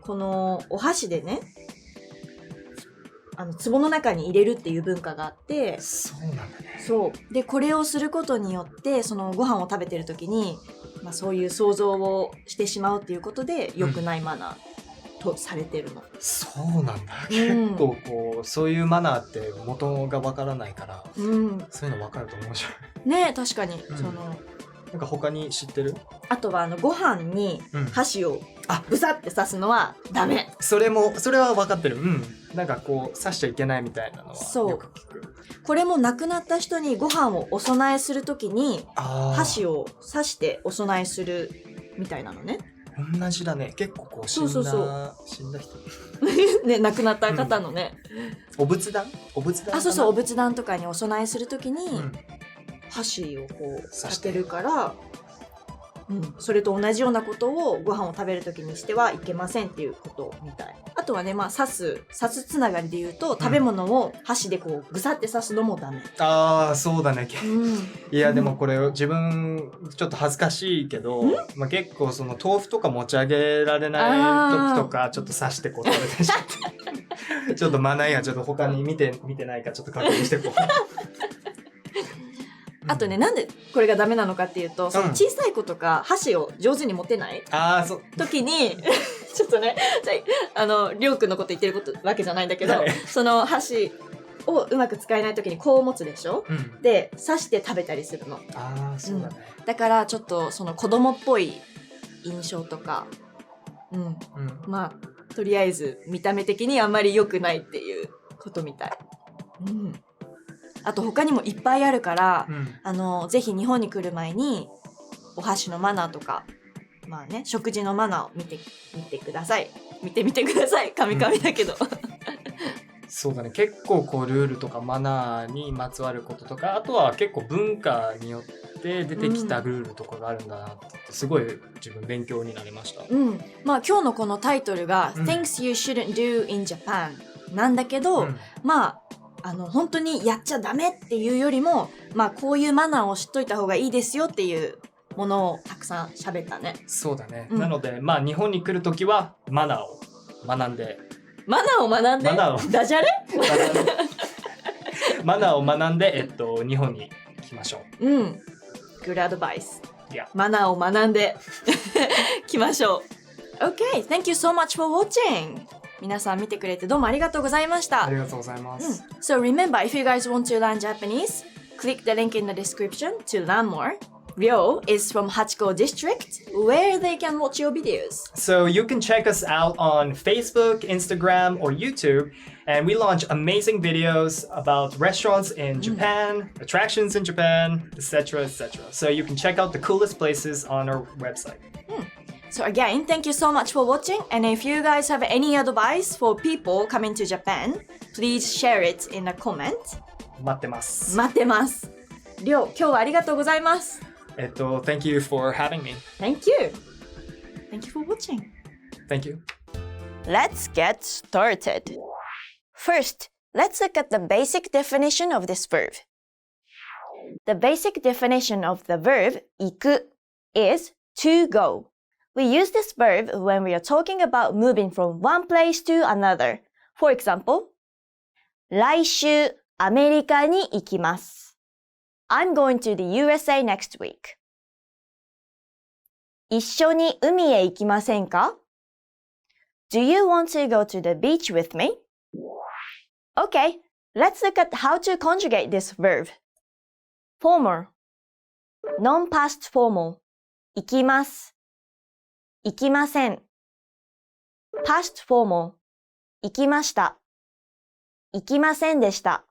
このお箸でね、壺の中に入れるっていう文化があって。そうなんだね。そうでこれをすることによってそのご飯を食べてる時に、まあ、そういう想像をしてしまうっていうことで良くないマナーとされてるの。そうなんだ。結構こうそういうマナーって元がわからないから、そういうの分かると面白いね。確かに、なんか他に知ってる？あとはご飯に箸をあブサって刺すのはダメ。それは分かってる。うん。なんかこう刺しちゃいけないみたいなのはそうよく聞く。これも亡くなった人にご飯をお供えするときに箸を刺してお供えするみたいなのね。同じだね。結構こう死んだそうそう死んだ人ね、亡くなった方のね、お仏壇あ、そうそう、お仏壇とかにお供えするときに、うん箸をこう刺して立てるから、それと同じようなことをご飯を食べるときにしてはいけませんっていうことみたい。あとはね、まあ刺すつながりで言うと、食べ物を箸でこうぐさって刺すのもダメ。ああそうだね。いやでもうんこれ自分ちょっと恥ずかしいけど、まあ、結構その豆腐とか持ち上げられない時とかちょっと刺してこう食べてしまってちょっとマナーやちょっと他に見てないかちょっと確認してこう。あとね、なんでこれがダメなのかっていうと、その小さい子とか箸を上手に持てないそう時にちょっとね、りょうくんのこと言ってるわけじゃないんだけど、はいその箸をうまく使えない時にこう持つでしょ、で刺して食べたりするの。そうだね。だからちょっとその子供っぽい印象とか、まあとりあえず見た目的にあんまり良くないっていうことみたい。あと他にもいっぱいあるから、ぜひ日本に来る前にお箸のマナーとか、まあね、食事のマナーを見てください。見てみてください。カミカミだけど。そうだね。結構こうルールとかマナーにまつわることとか、あとは結構文化によって出てきたルールとかがあるんだなって、すごい自分勉強になりました。まあ今日のこのタイトルが、Things You Shouldn't Do in Japan なんだけど、まあ本当にやっちゃダメっていうよりも、まあこういうマナーを知っといた方がいいですよっていうものをたくさん喋ったね。そうだね。なのでまあ日本に来るときはマナーを学んで。マナーを学んで？ダジャレ？マナーを学んで日本に来ましょう。Good advice. マナーを学んで来ましょう。Okay, thank you so much for watching. 皆さん見てくれてどうもありがとうございました。ありがとうございます。So remember, if you guys want to learn Japanese, click the link in the description to learn more. Ryo is from Hachiko District, where they can watch your videos. So you can check us out on Facebook, Instagram, or YouTube, and we launch amazing videos about restaurants in Japan, attractions in Japan, etc., etc. So you can check out the coolest places on our website. So again, thank you so much for watching, and if you guys have any advice for people coming to Japan, please share it in a comment. 待ってます。待ってます。りょう、今日はありがとうございます。Thank you for having me. Thank you. Thank you for watching. Thank you. Let's get started. First, let's look at the basic definition of this verb. The basic definition of the verb 行く is to go. We use this verb when we are talking about moving from one place to another. For example, 来週アメリカに行きます。I'm going to the USA next week. 一緒に海へ行きませんか？ Do you want to go to the beach with me? Okay, let's look at how to conjugate this verb. Formal, non-past formal, 行きます。行きません。Past formal, 行きました。行きませんでした。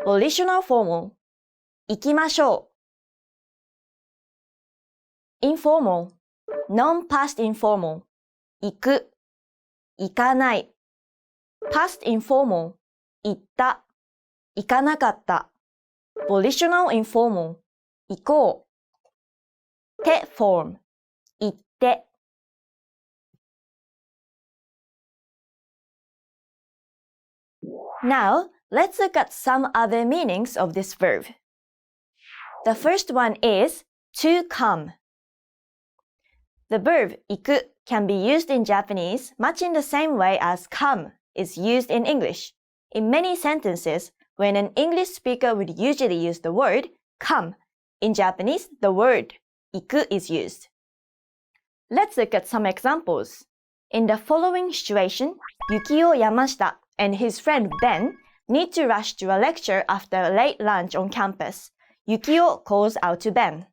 Volitional formal, 行きましょう。Informal, non-past informal, 行く。行かない。Past informal, 行った。行かなかった。Volitional informal, 行こう。手 form, 行って。Now, let's look at some other meanings of this verb. The first one is to come. The verb 行く can be used in Japanese much in the same way as come is used in English. In many sentences, when an English speaker would usually use the word come, in Japanese, the word 行く is used. Let's look at some examples. In the following situation, Yukio Yamashita and his friend Ben need to rush to a lecture after a late lunch on campus. Yukio calls out to Ben.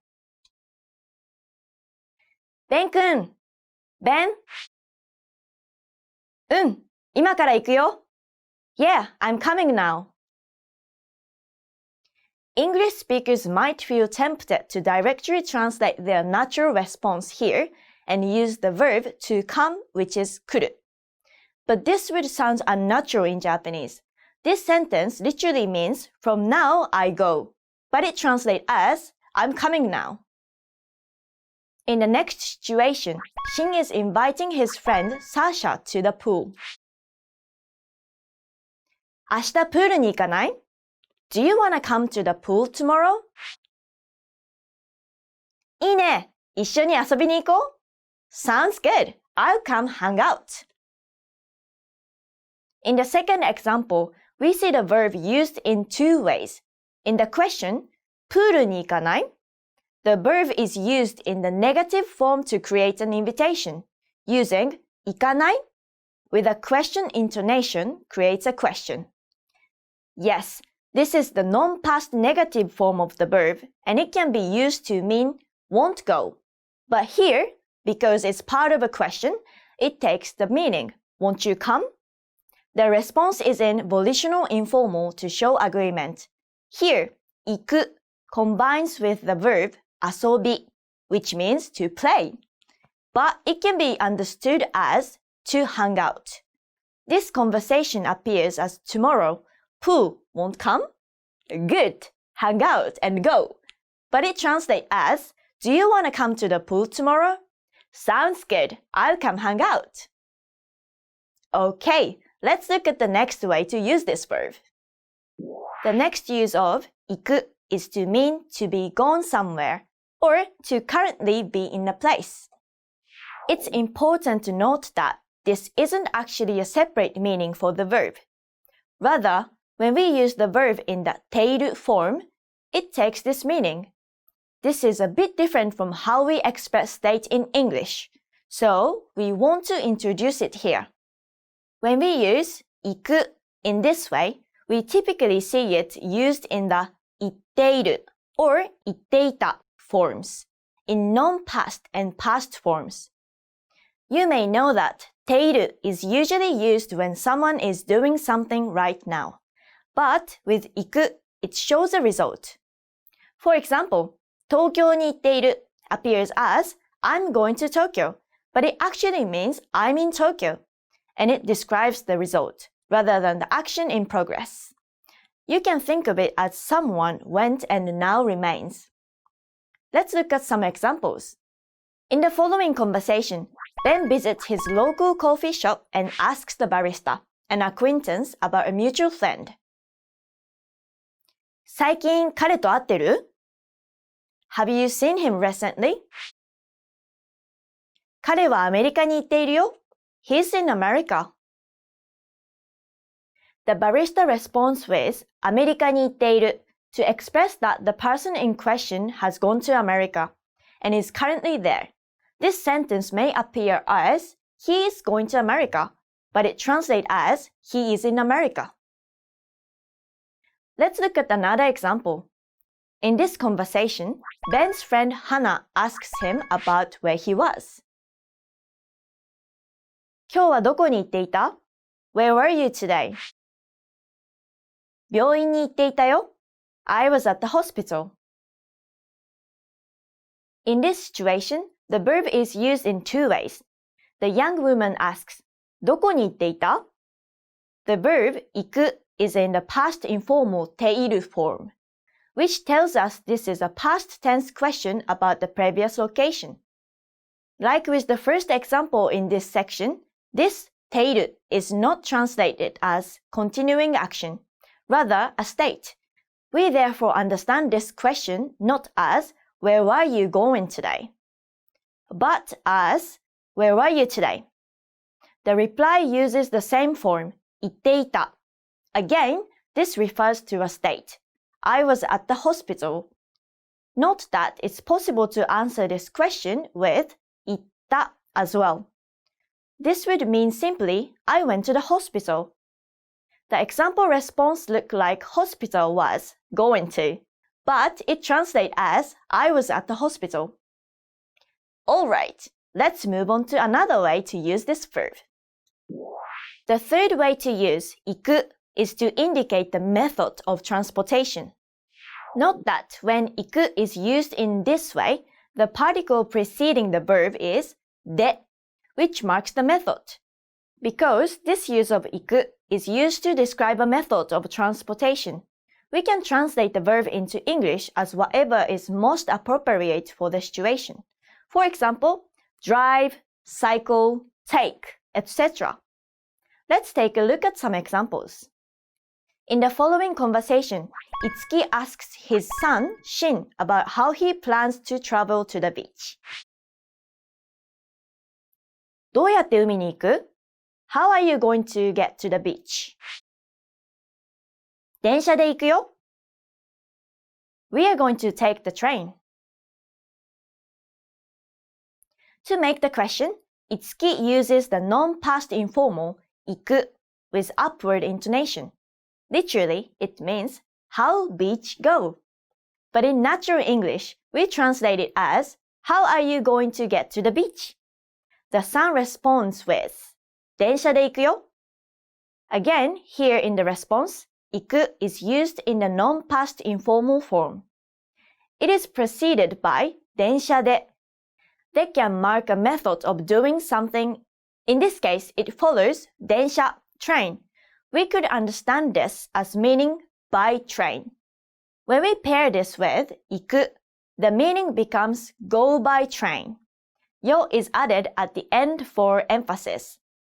ベン君、ベン？うん、今から行くよ。Yeah, I'm coming now. English speakers might feel tempted to directly translate their natural response here and use the verb to come, which is 来る. But this would sound unnatural in Japanese. This sentence literally means from now I go, but it translates as I'm coming now. In the next situation, Shin is inviting his friend Sasha to the pool. 明日プールに行かない? Do you want to come to the pool tomorrow? いいね。一緒に遊びに行こう。Sounds good. I'll come hang out. In the second example, we see the verb used in two ways. In the question, プールに行かない? The verb is used in the negative form to create an invitation. Using 行かない with a question intonation creates a question. Yes, this is the non-past negative form of the verb, and it can be used to mean won't go. But here, because it's part of a question, it takes the meaning won't you come? The response is in volitional informal to show agreement. Here, 行く combines with the verb 遊び, which means to play. But it can be understood as to hang out. This conversation appears as tomorrow. Pooh won't come? Good. Hang out and go. But it translates as, do you want to come to the pool tomorrow? Sounds good. I'll come hang out. Okay, let's look at the next way to use this verb. The next use of 行く is to mean to be gone somewhere or to currently be in a place. It's important to note that this isn't actually a separate meaning for the verb. Rather, when we use the verb in the ている form, it takes this meaning. This is a bit different from how we express state in English, so we want to introduce it here. When we use 行く in this way, we typically see it used in the 行っている or 行っていた forms, in non-past and past forms. You may know that ている is usually used when someone is doing something right now. But with 行く, it shows a result. For example, 東京に行っている appears as I'm going to Tokyo, but it actually means I'm in Tokyo, and it describes the result rather than the action in progress. You can think of it as someone went and now remains. Let's look at some examples. In the following conversation, Ben visits his local coffee shop and asks the barista, an acquaintance, about a mutual friend. 最近彼と会ってる? Have you seen him recently? 彼はアメリカに行っているよ. He's in America. The barista responds with アメリカに行っている to express that the person in question has gone to America and is currently there. This sentence may appear as he is going to America, but it translates as he is in America. Let's look at another example. In this conversation, Ben's friend Hannah asks him about where he was. 今日はどこに行っていた? Where were you today? 病院に行っていたよ. I was at the hospital. In this situation, the verb is used in two ways. The young woman asks, どこに行っていた? The verb 行く is in the past informal ている form, which tells us this is a past tense question about the previous location. Like with the first example in this section, this ている is not translated as continuing action, rather a state. We therefore understand this question not as where were you going today, but as where were you today? The reply uses the same form, 行っていた. Again, this refers to a state. I was at the hospital. Note that it's possible to answer this question with 行った as well. This would mean simply, I went to the hospital. The example response looked like hospital was going to, but it translates as I was at the hospital. Alright, let's move on to another way to use this verb. The third way to use 行く is to indicate the method of transportation. Note that when 行く is used in this way, the particle preceding the verb is で, which marks the method. Because this use of 行く is used to describe a method of transportation, we can translate the verb into English as whatever is most appropriate for the situation. For example, drive, cycle, take, etc. Let's take a look at some examples. In the following conversation, Itsuki asks his son, Shin, about how he plans to travel to the beach. どうやって海に行く? How are you going to get to the beach? 電車で行くよ. We are going to take the train. To make the question, Itsuki uses the non-past informal 行く with upward intonation. Literally, it means how beach go. But in natural English, we translate it as how are you going to get to the beach? The son responds with 電車で行くよ. Again, here in the response, 行く is used in the non-past informal form. It is preceded by 電車で. They can mark a method of doing something. In this case, it follows 電車, train. We could understand this as meaning by train. When we pair this with 行く, the meaning becomes go by train. Yo is added at the end for emphasis.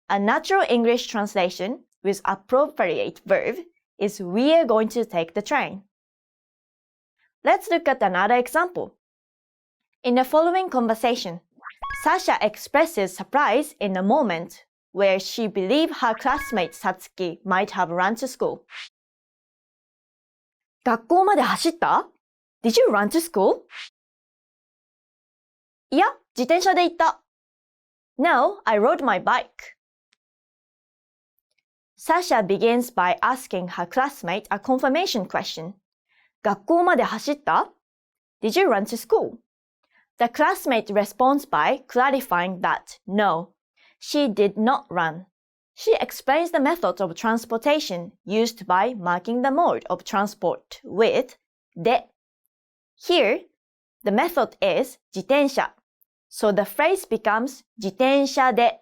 A natural English translation with appropriate verb is we are going to take the train. Let's look at another example. In the following conversation, Sasha expresses surprise in a moment where she believes her classmate Satsuki might have run to school. 学校まで走った? Did you run to school? いや、自転車で行った. No, I rode my bike. Sasha begins by asking her classmate a confirmation question. 学校まで走った? Did you run to school? The classmate responds by clarifying that no, she did not run. She explains the method of transportation used by marking the mode of transport with で. Here, the method is 自転車, so the phrase becomes 自転車で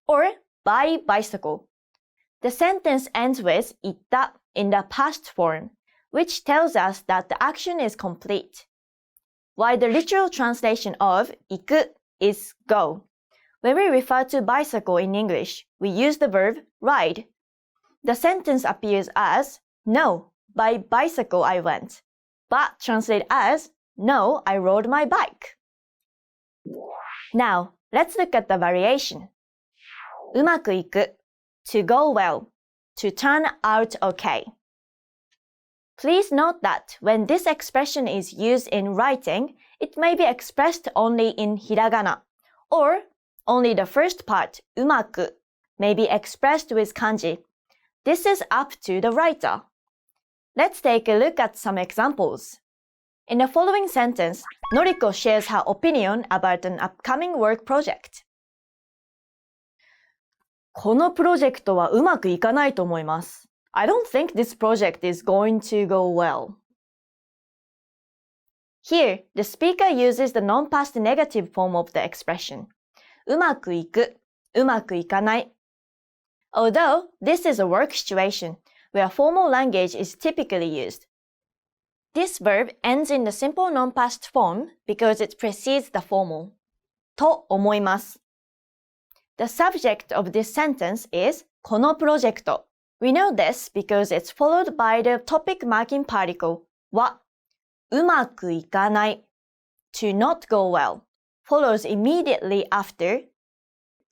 or by bicycle. The sentence ends with 行った in the past form, which tells us that the action is complete. While the literal translation of 行く is go. When we refer to bicycle in English, we use the verb ride. The sentence appears as no, by bicycle I went, but translate as no, I rode my bike. Now, let's look at the variation. うまくいく to go well, to turn out okay. Please note that when this expression is used in writing, it may be expressed only in hiragana, or only the first part, うまく, may be expressed with kanji. This is up to the writer. Let's take a look at some examples. In the following sentence, Noriko shares her opinion about an upcoming work project. このプロジェクトはうまくいかないと思います。I don't think this project is going to go well. Here, the speaker uses the non-past negative form of the expression. うまくいく, うまくいかない. Although this is a work situation where formal language is typically used, this verb ends in the simple non-past form because it precedes the formal. と思います. The subject of this sentence is このプロジェクト. We know this because it's followed by the topic marking particle はうまくいかない to not go well follows immediately after.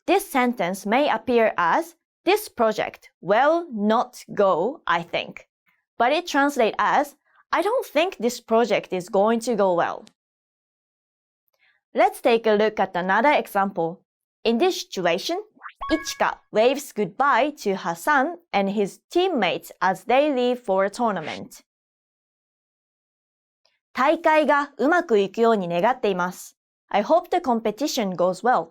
This sentence may appear as this project will not go, I think, but it translates as I don't think this project is going to go well. Let's take a look at another example. In this situation, Ichika waves goodbye to her son and his teammates as they leave for a tournament. 大会がうまくいくように願っています. I hope the competition goes well.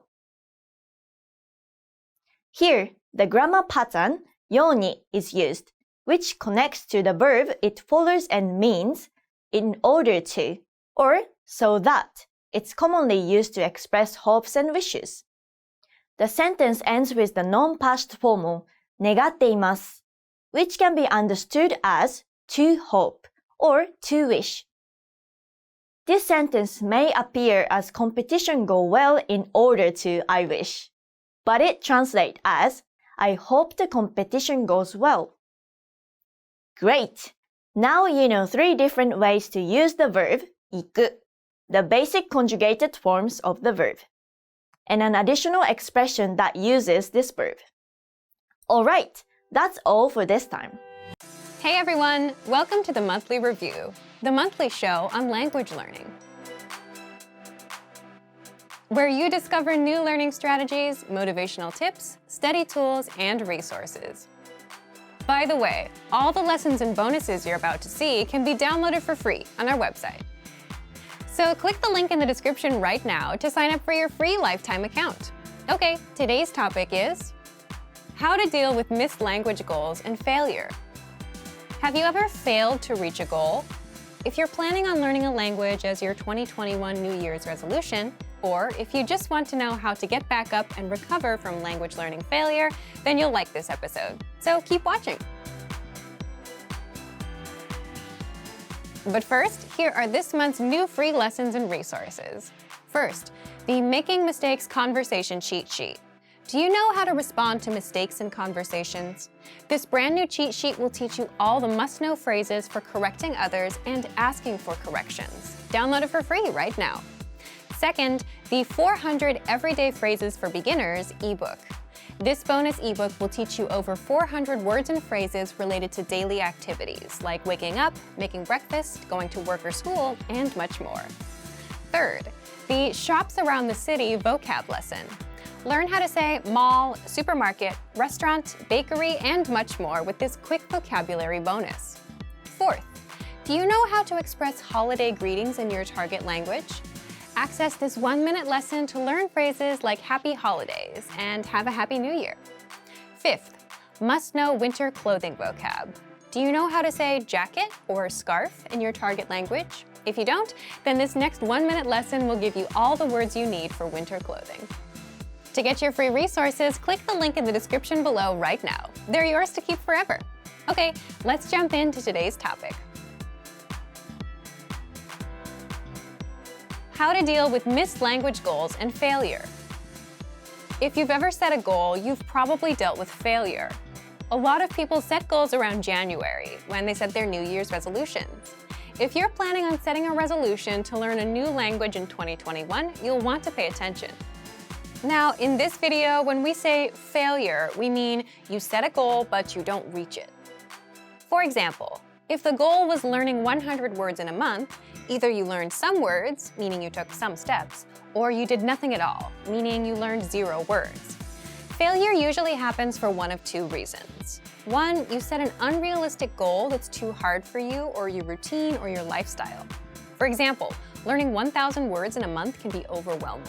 Here, the grammar pattern ように is used, which connects to the verb it follows and means in order to, or so that. It's commonly used to express hopes and wishes. The sentence ends with the non-past formal 願っています, which can be understood as to hope or to wish. This sentence may appear as competition go well in order to I wish, but it translates as I hope the competition goes well. Great! Now you know 3 different ways to use the verb 行く, the basic conjugated forms of the verb, and an additional expression that uses this verb. Alright, that's all for this time. Hey everyone! Welcome to the Monthly Review, the monthly show on language learning, where you discover new learning strategies, motivational tips, study tools, and resources. By the way, all the lessons and bonuses you're about to see can be downloaded for free on our website. So click the link in the description right now to sign up for your free lifetime account. Okay, today's topic is how to deal with missed language goals and failure. Have you ever failed to reach a goal? If you're planning on learning a language as your 2021 New Year's resolution, or if you just want to know how to get back up and recover from language learning failure, then you'll like this episode. So keep watching. But first, here are this month's new free lessons and resources. First, the Making Mistakes Conversation Cheat Sheet. Do you know how to respond to mistakes in conversations? This brand new cheat sheet will teach you all the must-know phrases for correcting others and asking for corrections. Download it for free right now. Second, the 400 Everyday Phrases for Beginners ebook. This bonus ebook will teach you over 400 words and phrases related to daily activities like waking up, making breakfast, going to work or school, and much more. Third, the Shops Around the City vocab lesson. Learn how to say mall, supermarket, restaurant, bakery, and much more with this quick vocabulary bonus. Fourth, do you know how to express holiday greetings in your target language? Access this 1-minute lesson to learn phrases like Happy Holidays and Have a Happy New Year. Fifth, must-know winter clothing vocab. Do you know how to say jacket or scarf in your target language? If you don't, then this next 1-minute lesson will give you all the words you need for winter clothing. To get your free resources, click the link in the description below right now. They're yours to keep forever. Okay, let's jump into today's topic. How to deal with missed language goals and failure. If you've ever set a goal, you've probably dealt with failure. A lot of people set goals around January, when they set their New Year's resolutions. If you're planning on setting a resolution to learn a new language in 2021, you'll want to pay attention. Now, in this video, when we say failure, we mean you set a goal, but you don't reach it. For example, if the goal was learning 100 words in a month, either you learned some words, meaning you took some steps, or you did nothing at all, meaning you learned 0 words. Failure usually happens for one of 2 reasons. One, you set an unrealistic goal that's too hard for you or your routine or your lifestyle. For example, learning 1,000 words in a month can be overwhelming.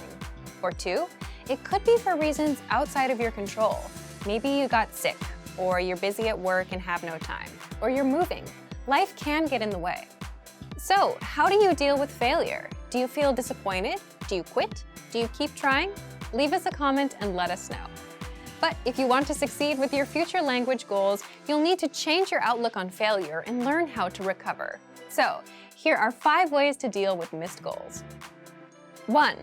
Or 2, it could be for reasons outside of your control. Maybe you got sick, or you're busy at work and have no time, or you're moving. Life can get in the way. So, how do you deal with failure? Do you feel disappointed? Do you quit? Do you keep trying? Leave us a comment and let us know. But if you want to succeed with your future language goals, you'll need to change your outlook on failure and learn how to recover. So, here are 5 ways to deal with missed goals. 1.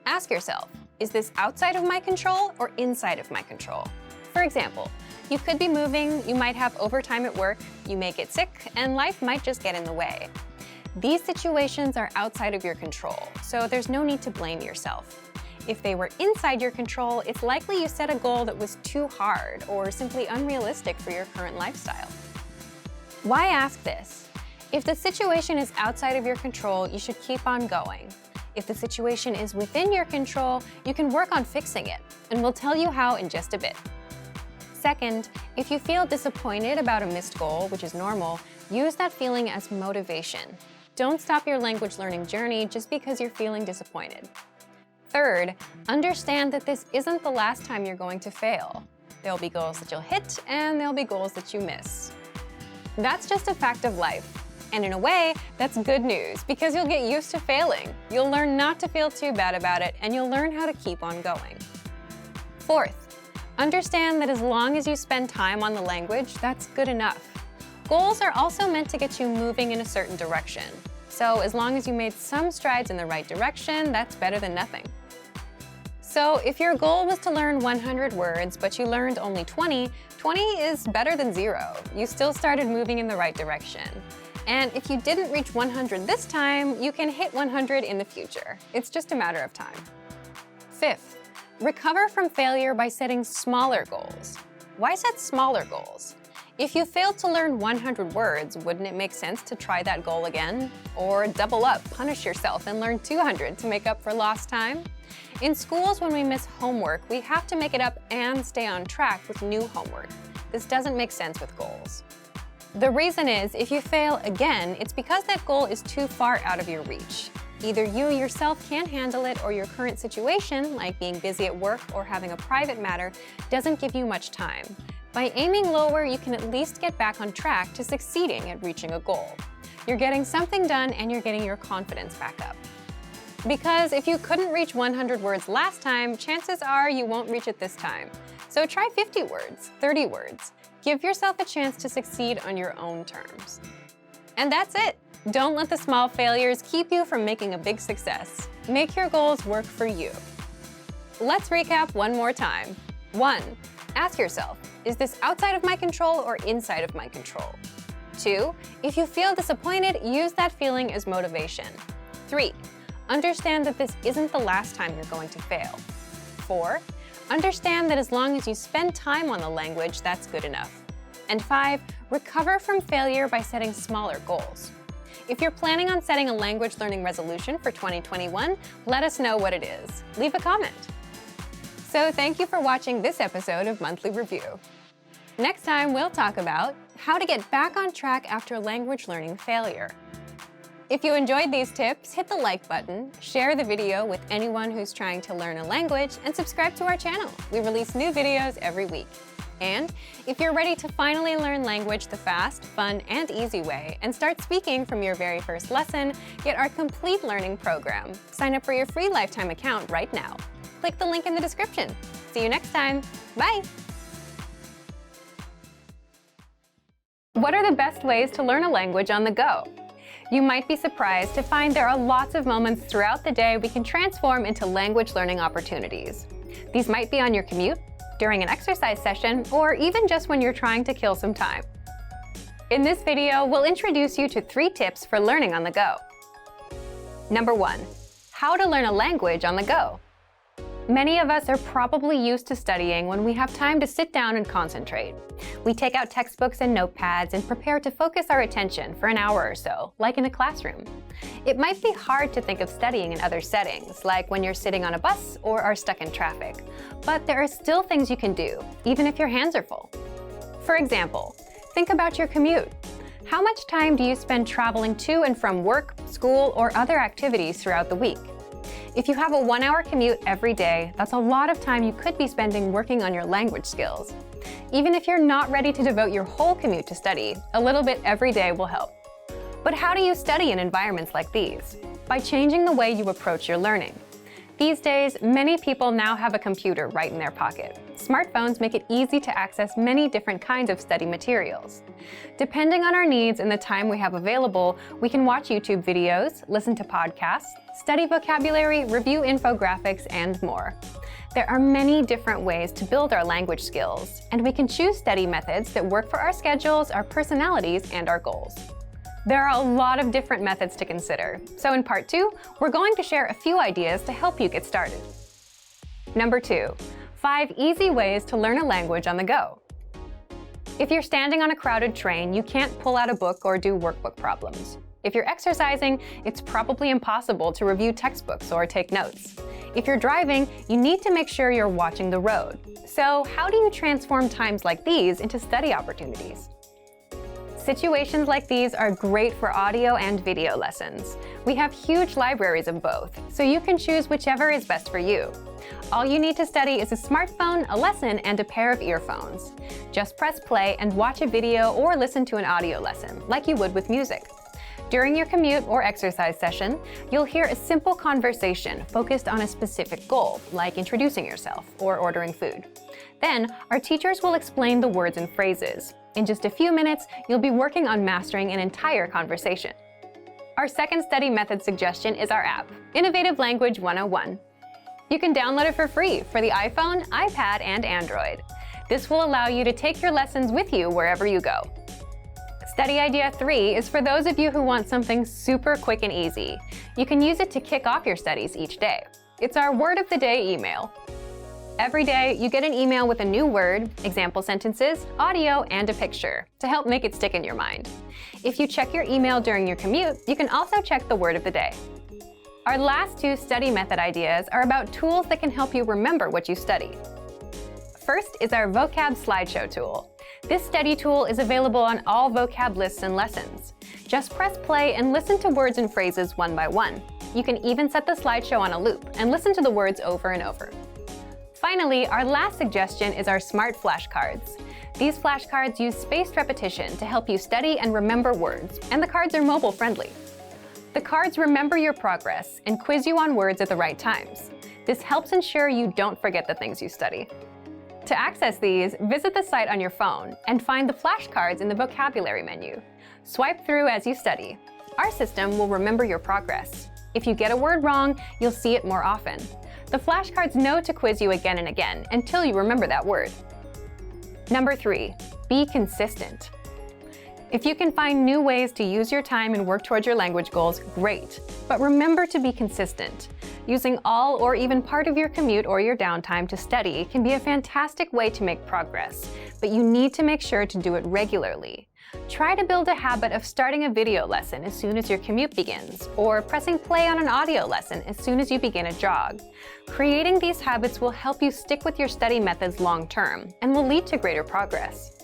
Ask yourself, is this outside of my control or inside of my control? For example, you could be moving, you might have overtime at work, you may get sick, and life might just get in the way. These situations are outside of your control, so there's no need to blame yourself. If they were inside your control, it's likely you set a goal that was too hard or simply unrealistic for your current lifestyle. Why ask this? If the situation is outside of your control, you should keep on going. If the situation is within your control, you can work on fixing it, and we'll tell you how in just a bit. Second, if you feel disappointed about a missed goal, which is normal, use that feeling as motivation. Don't stop your language learning journey just because you're feeling disappointed. Third, understand that this isn't the last time you're going to fail. There'll be goals that you'll hit, and there'll be goals that you miss. That's just a fact of life. And in a way, that's good news because you'll get used to failing. You'll learn not to feel too bad about it, and you'll learn how to keep on going. Fourth, understand that as long as you spend time on the language, that's good enough. Goals are also meant to get you moving in a certain direction. So as long as you made some strides in the right direction, that's better than nothing. So if your goal was to learn 100 words, but you learned only 20, 20 is better than 0. You still started moving in the right direction. And if you didn't reach 100 this time, you can hit 100 in the future. It's just a matter of time. Fifth, recover from failure by setting smaller goals. Why set smaller goals? If you failed to learn 100 words, wouldn't it make sense to try that goal again? Or double up, punish yourself, and learn 200 to make up for lost time? In schools, when we miss homework, we have to make it up and stay on track with new homework. This doesn't make sense with goals. The reason is, if you fail again, it's because that goal is too far out of your reach. Either you yourself can't handle it, or your current situation, like being busy at work or having a private matter, doesn't give you much time. By aiming lower, you can at least get back on track to succeeding at reaching a goal. You're getting something done and you're getting your confidence back up. Because if you couldn't reach 100 words last time, chances are you won't reach it this time. So try 50 words, 30 words. Give yourself a chance to succeed on your own terms. And that's it. Don't let the small failures keep you from making a big success. Make your goals work for you. Let's recap one more time. 1. Ask yourself, is this outside of my control or inside of my control? 2. If you feel disappointed, use that feeling as motivation. 3. Understand that this isn't the last time you're going to fail. 4. Understand that as long as you spend time on the language, that's good enough. And 5. Recover from failure by setting smaller goals. If you're planning on setting a language learning resolution for 2021, let us know what it is. Leave a comment. So thank you for watching this episode of Monthly Review. Next time, we'll talk about how to get back on track after language learning failure. If you enjoyed these tips, hit the like button, share the video with anyone who's trying to learn a language, and subscribe to our channel. We release new videos every week. And if you're ready to finally learn language the fast, fun, and easy way, and start speaking from your very first lesson, get our complete learning program. Sign up for your free lifetime account right now. Click the link in the description. See you next time. Bye! What are the best ways to learn a language on the go? You might be surprised to find there are lots of moments throughout the day we can transform into language learning opportunities. These might be on your commute, during an exercise session, or even just when you're trying to kill some time. In this video, we'll introduce you to 3 tips for learning on the go. Number 1. How to learn a language on the go. Many of us are probably used to studying when we have time to sit down and concentrate. We take out textbooks and notepads and prepare to focus our attention for an hour or so, like in a classroom. It might be hard to think of studying in other settings, like when you're sitting on a bus or are stuck in traffic. But there are still things you can do, even if your hands are full. For example, think about your commute. How much time do you spend traveling to and from work, school, or other activities throughout the week? If you have a 1-hour commute every day, that's a lot of time you could be spending working on your language skills. Even if you're not ready to devote your whole commute to study, a little bit every day will help. But how do you study in environments like these? By changing the way you approach your learning. These days, many people now have a computer right in their pocket. Smartphones make it easy to access many different kinds of study materials. Depending on our needs and the time we have available, we can watch YouTube videos, listen to podcasts, study vocabulary, review infographics, and more. There are many different ways to build our language skills, and we can choose study methods that work for our schedules, our personalities, and our goals. There are a lot of different methods to consider, so in part 2, we're going to share a few ideas to help you get started. Number 2, 5 easy ways to learn a language on the go. If you're standing on a crowded train, you can't pull out a book or do workbook problems. If you're exercising, it's probably impossible to review textbooks or take notes. If you're driving, you need to make sure you're watching the road. So how do you transform times like these into study opportunities? Situations like these are great for audio and video lessons. We have huge libraries of both, so you can choose whichever is best for you. All you need to study is a smartphone, a lesson, and a pair of earphones. Just press play and watch a video or listen to an audio lesson, like you would with music. During your commute or exercise session, you'll hear a simple conversation focused on a specific goal, like introducing yourself or ordering food. Then, our teachers will explain the words and phrases. In just a few minutes, you'll be working on mastering an entire conversation. Our second study method suggestion is our app, Innovative Language 101. You can download it for free for the iPhone, iPad, and Android. This will allow you to take your lessons with you wherever you go. Study idea 3 is for those of you who want something super quick and easy. You can use it to kick off your studies each day. It's our word of the day email. Every day, you get an email with a new word, example sentences, audio, and a picture to help make it stick in your mind. If you check your email during your commute, you can also check the word of the day. Our last 2 study method ideas are about tools that can help you remember what you study. First is our vocab slideshow tool. This study tool is available on all vocab lists and lessons. Just press play and listen to words and phrases one by one. You can even set the slideshow on a loop and listen to the words over and over. Finally, our last suggestion is our smart flashcards. These flashcards use spaced repetition to help you study and remember words, and the cards are mobile friendly. The cards remember your progress and quiz you on words at the right times. This helps ensure you don't forget the things you study. To access these, visit the site on your phone and find the flashcards in the vocabulary menu. Swipe through as you study. Our system will remember your progress. If you get a word wrong, you'll see it more often. The flashcards know to quiz you again and again until you remember that word. Number 3, be consistent. If you can find new ways to use your time and work towards your language goals, great. But remember to be consistent. Using all or even part of your commute or your downtime to study can be a fantastic way to make progress, but you need to make sure to do it regularly. Try to build a habit of starting a video lesson as soon as your commute begins, or pressing play on an audio lesson as soon as you begin a jog. Creating these habits will help you stick with your study methods long term and will lead to greater progress.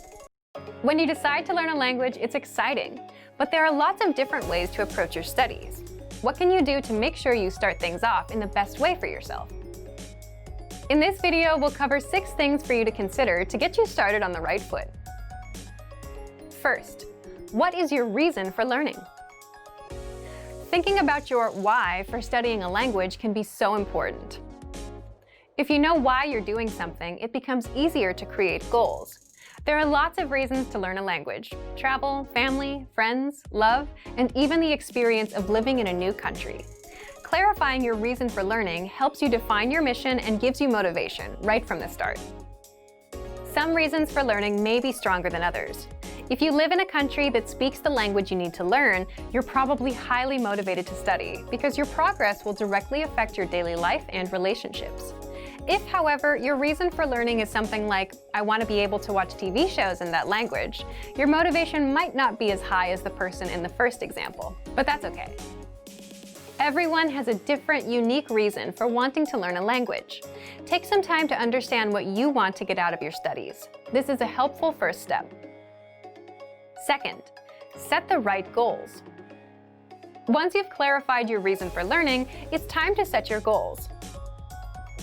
When you decide to learn a language, it's exciting, but there are lots of different ways to approach your studies. What can you do to make sure you start things off in the best way for yourself? In this video, we'll cover 6 things for you to consider to get you started on the right foot. First, what is your reason for learning? Thinking about your why for studying a language can be so important. If you know why you're doing something, it becomes easier to create goals. There are lots of reasons to learn a language: travel, family, friends, love, and even the experience of living in a new country. Clarifying your reason for learning helps you define your mission and gives you motivation right from the start. Some reasons for learning may be stronger than others. If you live in a country that speaks the language you need to learn, you're probably highly motivated to study because your progress will directly affect your daily life and relationships. If, however, your reason for learning is something like, I want to be able to watch TV shows in that language, your motivation might not be as high as the person in the first example, but that's okay. Everyone has a different, unique reason for wanting to learn a language. Take some time to understand what you want to get out of your studies. This is a helpful first step. Second, set the right goals. Once you've clarified your reason for learning, it's time to set your goals.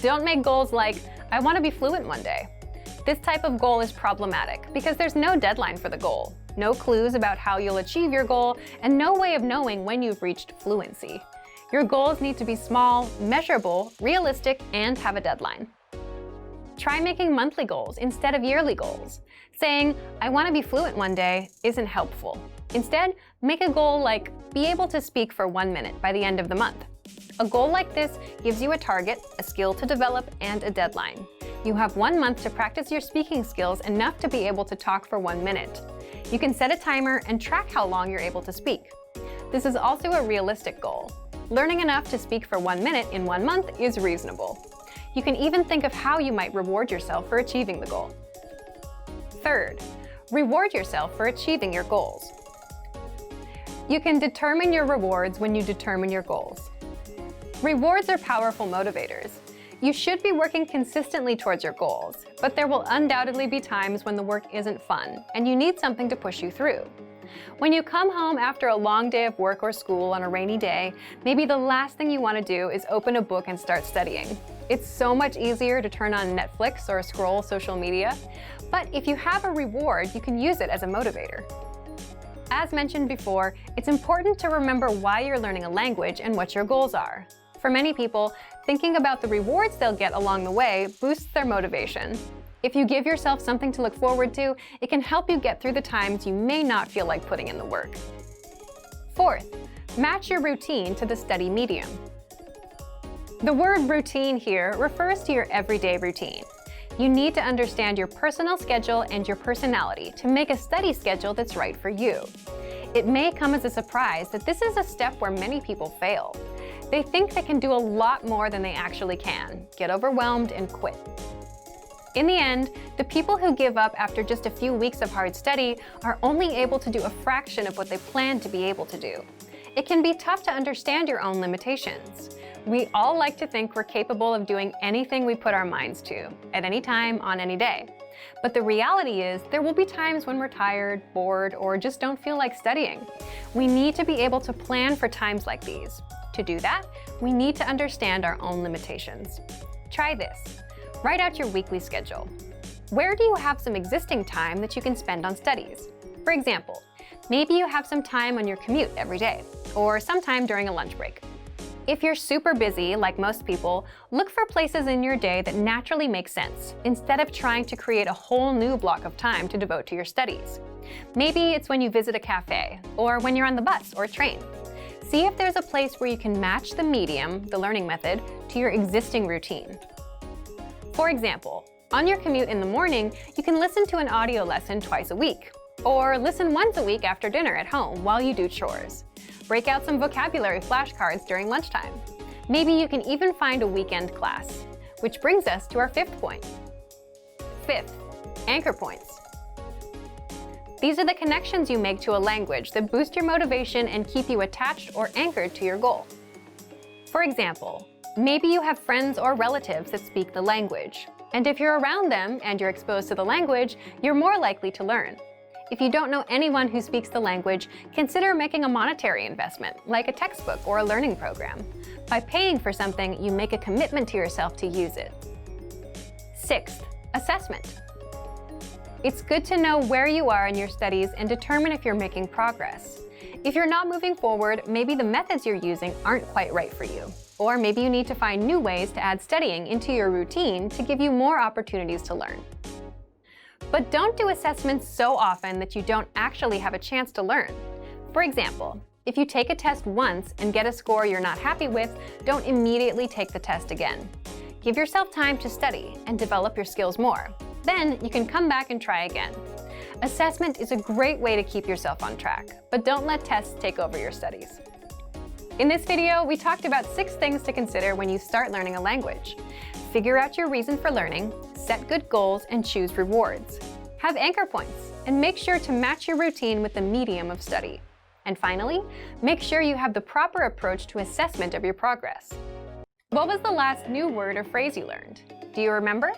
Don't make goals like, I want to be fluent one day. This type of goal is problematic because there's no deadline for the goal, no clues about how you'll achieve your goal, and no way of knowing when you've reached fluency. Your goals need to be small, measurable, realistic, and have a deadline. Try making monthly goals instead of yearly goals. Saying, I want to be fluent one day isn't helpful. Instead, make a goal like, be able to speak for 1 minute by the end of the month. A goal like this gives you a target, a skill to develop, and a deadline. You have 1 month to practice your speaking skills enough to be able to talk for 1 minute. You can set a timer and track how long you're able to speak. This is also a realistic goal. Learning enough to speak for 1 minute in 1 month is reasonable. You can even think of how you might reward yourself for achieving the goal. Third, reward yourself for achieving your goals. You can determine your rewards when you determine your goals. Rewards are powerful motivators. You should be working consistently towards your goals, but there will undoubtedly be times when the work isn't fun and you need something to push you through. When you come home after a long day of work or school on a rainy day, maybe the last thing you want to do is open a book and start studying. It's so much easier to turn on Netflix or scroll social media. But if you have a reward, you can use it as a motivator. As mentioned before, it's important to remember why you're learning a language and what your goals are. For many people, thinking about the rewards they'll get along the way boosts their motivation. If you give yourself something to look forward to, it can help you get through the times you may not feel like putting in the work. Fourth, match your routine to the study medium. The word routine here refers to your everyday routine. You need to understand your personal schedule and your personality to make a study schedule that's right for you. It may come as a surprise that this is a step where many people fail. They think they can do a lot more than they actually can, get overwhelmed, and quit. In the end, the people who give up after just a few weeks of hard study are only able to do a fraction of what they planned to be able to do. It can be tough to understand your own limitations. We all like to think we're capable of doing anything we put our minds to, at any time, on any day. But the reality is, there will be times when we're tired, bored, or just don't feel like studying. We need to be able to plan for times like these. To do that, we need to understand our own limitations. Try this. Write out your weekly schedule. Where do you have some existing time that you can spend on studies? For example, maybe you have some time on your commute every day, or sometime during a lunch break. If you're super busy, like most people, look for places in your day that naturally make sense, instead of trying to create a whole new block of time to devote to your studies. Maybe it's when you visit a cafe, or when you're on the bus or train. See if there's a place where you can match the medium, the learning method, to your existing routine. For example, on your commute in the morning, you can listen to an audio lesson twice a week, or listen once a week after dinner at home while you do chores. Break out some vocabulary flashcards during lunchtime. Maybe you can even find a weekend class. Which brings us to our fifth point. Fifth, anchor points. These are the connections you make to a language that boost your motivation and keep you attached or anchored to your goal. For example, maybe you have friends or relatives that speak the language. And if you're around them and you're exposed to the language, you're more likely to learn. If you don't know anyone who speaks the language, consider making a monetary investment, like a textbook or a learning program. By paying for something, you make a commitment to yourself to use it. Sixth, assessment. It's good to know where you are in your studies and determine if you're making progress. If you're not moving forward, maybe the methods you're using aren't quite right for you. Or maybe you need to find new ways to add studying into your routine to give you more opportunities to learn. But don't do assessments so often that you don't actually have a chance to learn. For example, if you take a test once and get a score you're not happy with, don't immediately take the test again. Give yourself time to study and develop your skills more. Then you can come back and try again. Assessment is a great way to keep yourself on track, but don't let tests take over your studies. In this video, we talked about 6 things to consider when you start learning a language. Figure out your reason for learning, set good goals, and choose rewards. Have anchor points, and make sure to match your routine with the medium of study. And finally, make sure you have the proper approach to assessment of your progress. What was the last new word or phrase you learned? Do you remember?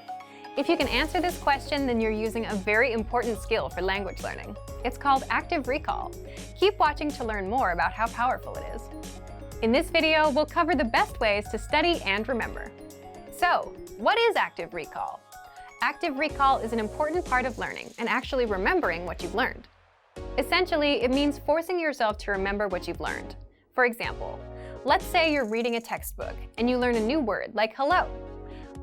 If you can answer this question, then you're using a very important skill for language learning. It's called active recall. Keep watching to learn more about how powerful it is. In this video, we'll cover the best ways to study and remember. So, what is active recall? Active recall is an important part of learning and actually remembering what you've learned. Essentially, it means forcing yourself to remember what you've learned. For example, let's say you're reading a textbook and you learn a new word like hello.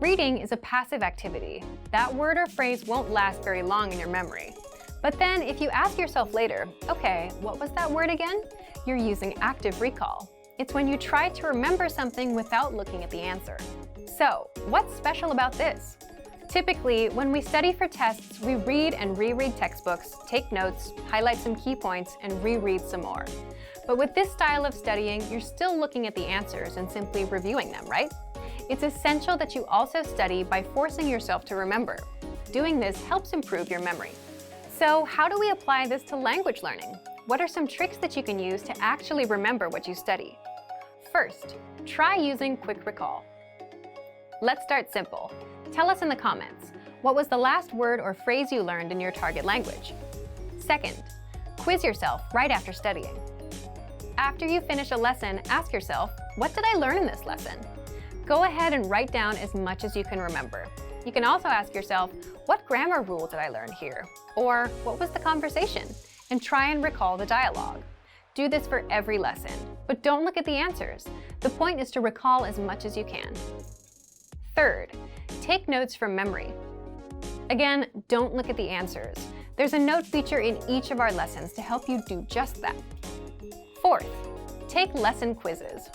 Reading is a passive activity. That word or phrase won't last very long in your memory. But then if you ask yourself later, okay, what was that word again? You're using active recall. It's when you try to remember something without looking at the answer. So, what's special about this? Typically, when we study for tests, we read and reread textbooks, take notes, highlight some key points, and reread some more. But with this style of studying, you're still looking at the answers and simply reviewing them, right? It's essential that you also study by forcing yourself to remember. Doing this helps improve your memory. So, how do we apply this to language learning? What are some tricks that you can use to actually remember what you study? First, try using quick recall. Let's start simple. Tell us in the comments, what was the last word or phrase you learned in your target language? Second, quiz yourself right after studying. After you finish a lesson, ask yourself, what did I learn in this lesson? Go ahead and write down as much as you can remember. You can also ask yourself, what grammar rule did I learn here? Or what was the conversation? And try and recall the dialogue. Do this for every lesson, but don't look at the answers. The point is to recall as much as you can. Third, take notes from memory. Again, don't look at the answers. There's a note feature in each of our lessons to help you do just that. Fourth, take lesson quizzes.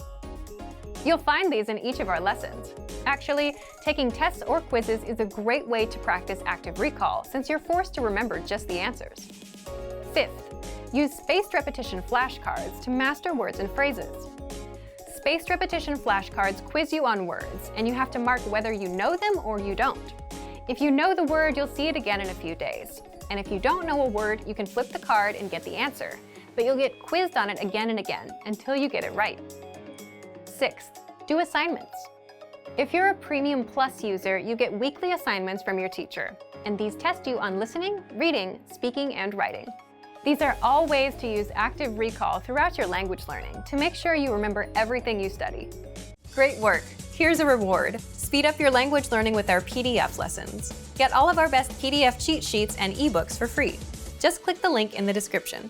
You'll find these in each of our lessons. Actually, taking tests or quizzes is a great way to practice active recall since you're forced to remember just the answers. Fifth, use spaced repetition flashcards to master words and phrases. Spaced repetition flashcards quiz you on words, and you have to mark whether you know them or you don't. If you know the word, you'll see it again in a few days. And if you don't know a word, you can flip the card and get the answer, but you'll get quizzed on it again and again until you get it right. Sixth, do assignments. If you're a Premium Plus user, you get weekly assignments from your teacher, and these test you on listening, reading, speaking, and writing. These are all ways to use active recall throughout your language learning to make sure you remember everything you study. Great work! Here's a reward. Speed up your language learning with our PDF lessons. Get all of our best PDF cheat sheets and ebooks for free. Just click the link in the description.